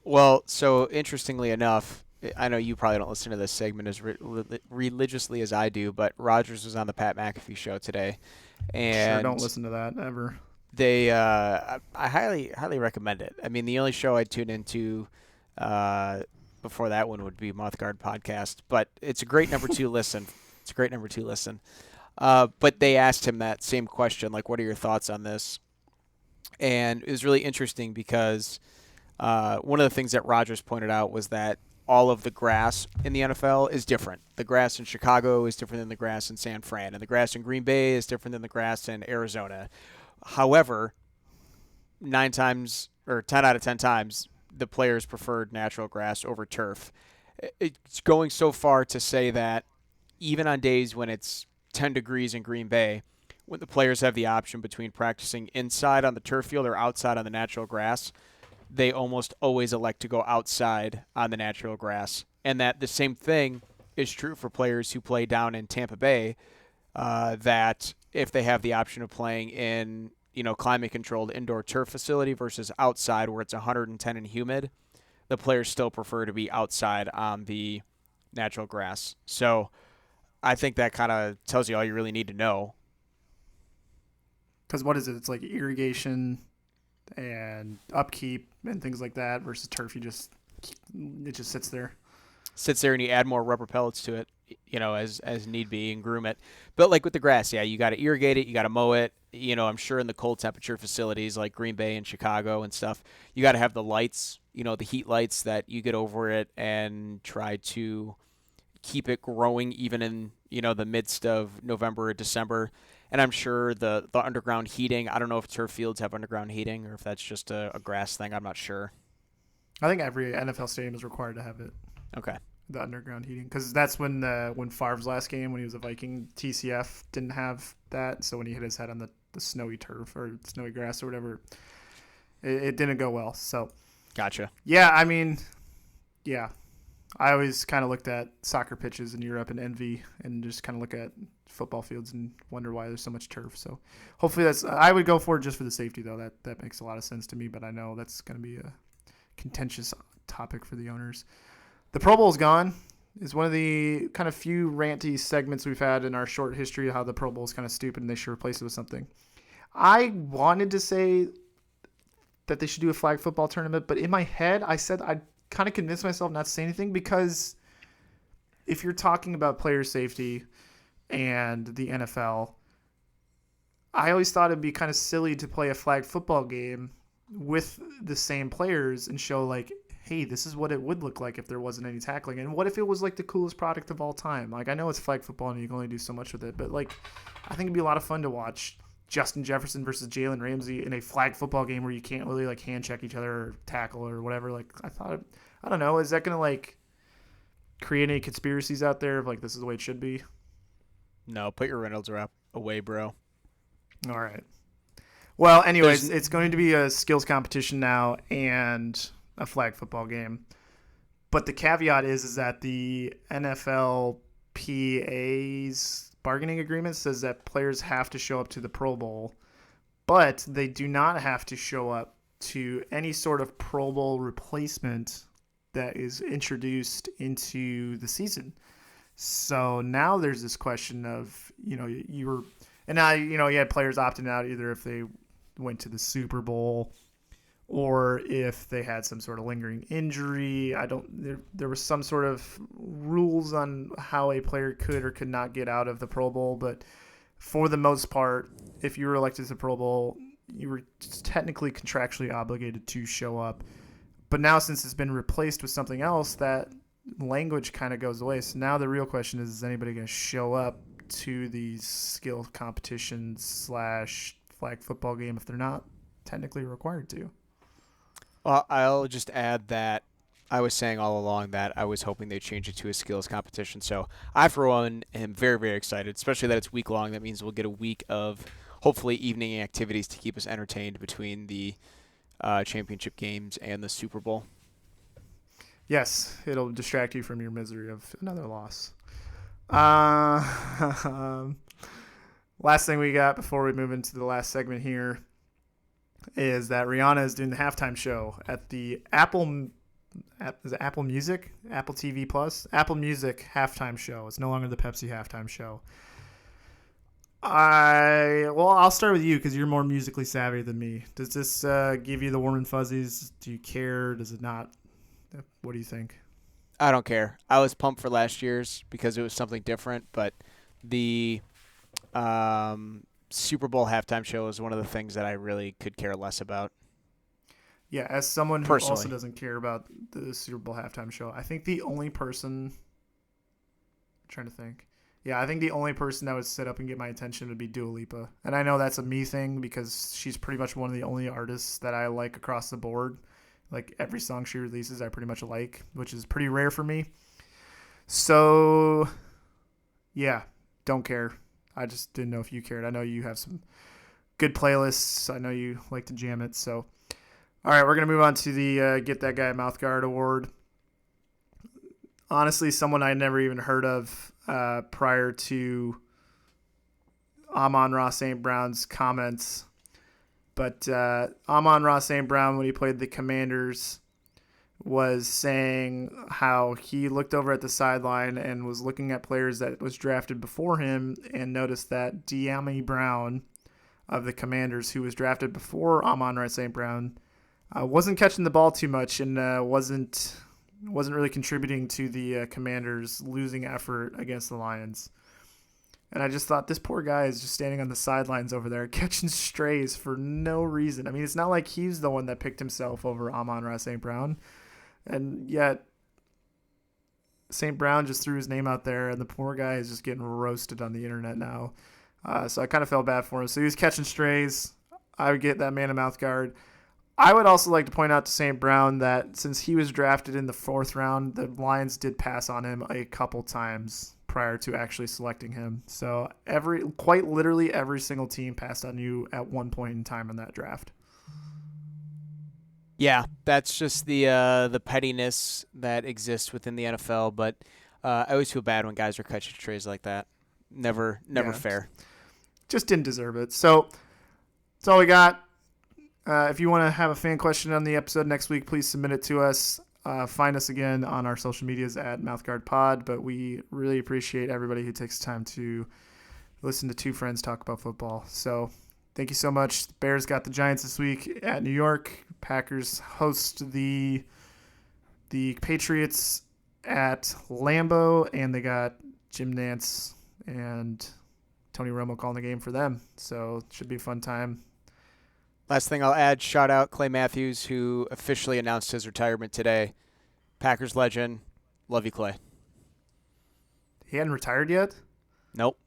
[SPEAKER 1] Well, so interestingly enough, I know you probably don't listen to this segment as religiously as I do, but Rogers was on the Pat McAfee show today,
[SPEAKER 2] Sure, don't
[SPEAKER 1] and
[SPEAKER 2] listen to that ever.
[SPEAKER 1] I highly recommend it. I mean, the only show I'd tune into before that one would be Mouthguard podcast, but it's a great number two listen. It's a great number two listen. But they asked him that same question, like, what are your thoughts on this? And it was really interesting because one of the things that Rogers pointed out was that all of the grass in the NFL is different. The grass in Chicago is different than the grass in San Fran, and the grass in Green Bay is different than the grass in Arizona. However, 9 times or 10 out of 10 times, the players preferred natural grass over turf. It's going so far to say that even on days when it's 10 degrees in Green Bay, when the players have the option between practicing inside on the turf field or outside on the natural grass, they almost always elect to go outside on the natural grass. And that the same thing is true for players who play down in Tampa Bay, that if they have the option of playing in, climate-controlled indoor turf facility versus outside where it's 110 and humid, the players still prefer to be outside on the natural grass. So I think that kind of tells you all you really need to know.
[SPEAKER 2] Because what is it? It's like irrigation and upkeep and things like that versus turf. It just sits there.
[SPEAKER 1] Sits there and you add more rubber pellets to it, as need be and groom it. But like with the grass, yeah, you got to irrigate it, you got to mow it. I'm sure in the cold temperature facilities like Green Bay and Chicago and stuff, you got to have the lights, the heat lights that you get over it and try to keep it growing even in, the midst of November or December. And I'm sure the underground heating, I don't know if turf fields have underground heating or if that's just a grass thing. I'm not sure.
[SPEAKER 2] I think every NFL stadium is required to have it.
[SPEAKER 1] Okay.
[SPEAKER 2] The underground heating. Because that's when Favre's last game, when he was a Viking, TCF didn't have that. So when he hit his head on the snowy turf or snowy grass or whatever, it didn't go well. So.
[SPEAKER 1] Gotcha.
[SPEAKER 2] Yeah, I mean, yeah. I always kind of looked at soccer pitches in Europe and envy and just kind of look at football fields and wonder why there's so much turf. So hopefully I would go for it just for the safety though. That makes a lot of sense to me, but I know that's going to be a contentious topic for the owners. The Pro Bowl is gone. It's one of the kind of few ranty segments we've had in our short history of how the Pro Bowl is kind of stupid and they should replace it with something. I wanted to say that they should do a flag football tournament, but in my head I said I'd kind of convinced myself not to say anything because if you're talking about player safety and the NFL, I always thought it'd be kind of silly to play a flag football game with the same players and show like, hey, this is what it would look like if there wasn't any tackling. And what if it was like the coolest product of all time? Like, I know it's flag football and you can only do so much with it, but like, I think it'd be a lot of fun to watch Justin Jefferson versus Jalen Ramsey in a flag football game where you can't really like hand check each other or tackle or whatever. Like, I don't know. Is that going to like create any conspiracies out there of like, this is the way it should be?
[SPEAKER 1] No, put your Reynolds wrap away, bro.
[SPEAKER 2] All right. Well, anyways, it's going to be a skills competition now and a flag football game. But the caveat is that the NFLPA's bargaining agreement says that players have to show up to the Pro Bowl, but they do not have to show up to any sort of Pro Bowl replacement that is introduced into the season. So now there's this question of, you were, and now, you had players opting out either if they went to the Super Bowl or if they had some sort of lingering injury. There was some sort of rules on how a player could or could not get out of the Pro Bowl, but for the most part, if you were elected to the Pro Bowl, you were technically contractually obligated to show up. But now, since it's been replaced with something else, that language kind of goes away. So now the real question is anybody going to show up to these skill competitions / flag football game if they're not technically required to?
[SPEAKER 1] Well, I'll just add that I was saying all along that I was hoping they'd change it to a skills competition. So I, for one, am very, very excited, especially that it's week long. That means we'll get a week of hopefully evening activities to keep us entertained between the championship games and the Super Bowl.
[SPEAKER 2] Yes, it'll distract you from your misery of another loss. Last thing we got before we move into the last segment here is that Rihanna is doing the halftime show at the Apple Music? Apple TV Plus? Apple Music halftime show. It's no longer the Pepsi halftime show. I'll start with you because you're more musically savvy than me. Does this give you the warm and fuzzies? Do you care? Does it not? What do you think?
[SPEAKER 1] I don't care. I was pumped for last year's because it was something different, but the Super Bowl halftime show is one of the things that I really could care less about.
[SPEAKER 2] Yeah, as someone who
[SPEAKER 1] Personally.
[SPEAKER 2] also doesn't care about the Super Bowl halftime show, I think the only person I think the only person that would sit up and get my attention would be Dua Lipa. And I know that's a me thing because she's pretty much one of the only artists that I like across the board. Like every song she releases, I pretty much like, which is pretty rare for me. So, yeah, don't care. I just didn't know if you cared. I know you have some good playlists. I know you like to jam it. So, all right, we're going to move on to the Get That Guy Mouthguard Award. Honestly, someone I never even heard of prior to Amon-Ra St. Brown's comments. But Amon-Ra St. Brown, when he played the Commanders, was saying how he looked over at the sideline and was looking at players that was drafted before him and noticed that De'Ami Brown of the Commanders, who was drafted before Amon-Ra St. Brown, wasn't catching the ball too much and wasn't really contributing to the Commanders' losing effort against the Lions. And I just thought, this poor guy is just standing on the sidelines over there catching strays for no reason. I mean, it's not like he's the one that picked himself over Amon-Ra St. Brown. And yet, St. Brown just threw his name out there, and the poor guy is just getting roasted on the internet now. So I kind of felt bad for him. So he was catching strays. I would get that man a mouth guard. I would also like to point out to St. Brown that since he was drafted in the 4th round, the Lions did pass on him a couple times prior to actually selecting him. So quite literally every single team passed on you at one point in time in that draft.
[SPEAKER 1] Yeah, that's just the pettiness that exists within the NFL. But I always feel bad when guys are catching strays like that. Never fair.
[SPEAKER 2] Just didn't deserve it. So that's all we got. If you want to have a fan question on the episode next week, please submit it to us. Find us again on our social medias at MouthguardPod. But we really appreciate everybody who takes time to listen to two friends talk about football. So thank you so much. The Bears got the Giants this week at New York. Packers host the Patriots at Lambeau, and they got Jim Nantz and Tony Romo calling the game for them. So it should be a fun time.
[SPEAKER 1] Last thing I'll add, shout out Clay Matthews, who officially announced his retirement today. Packers legend. Love you, Clay.
[SPEAKER 2] He hadn't retired yet?
[SPEAKER 1] Nope.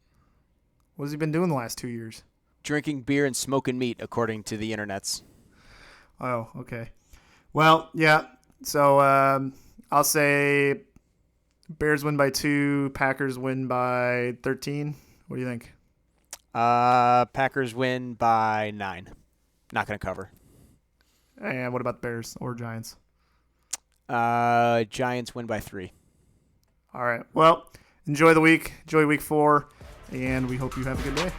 [SPEAKER 2] What has he been doing the last 2 years?
[SPEAKER 1] Drinking beer and smoking meat, according to the internets.
[SPEAKER 2] Oh, okay. Well, yeah. So I'll say Bears win by 2, Packers win by 13. What do you think?
[SPEAKER 1] Packers win by 9. Not going to cover.
[SPEAKER 2] And what about the Bears or Giants?
[SPEAKER 1] Giants win by 3.
[SPEAKER 2] All right. Well, enjoy the week. Enjoy week 4. And we hope you have a good day.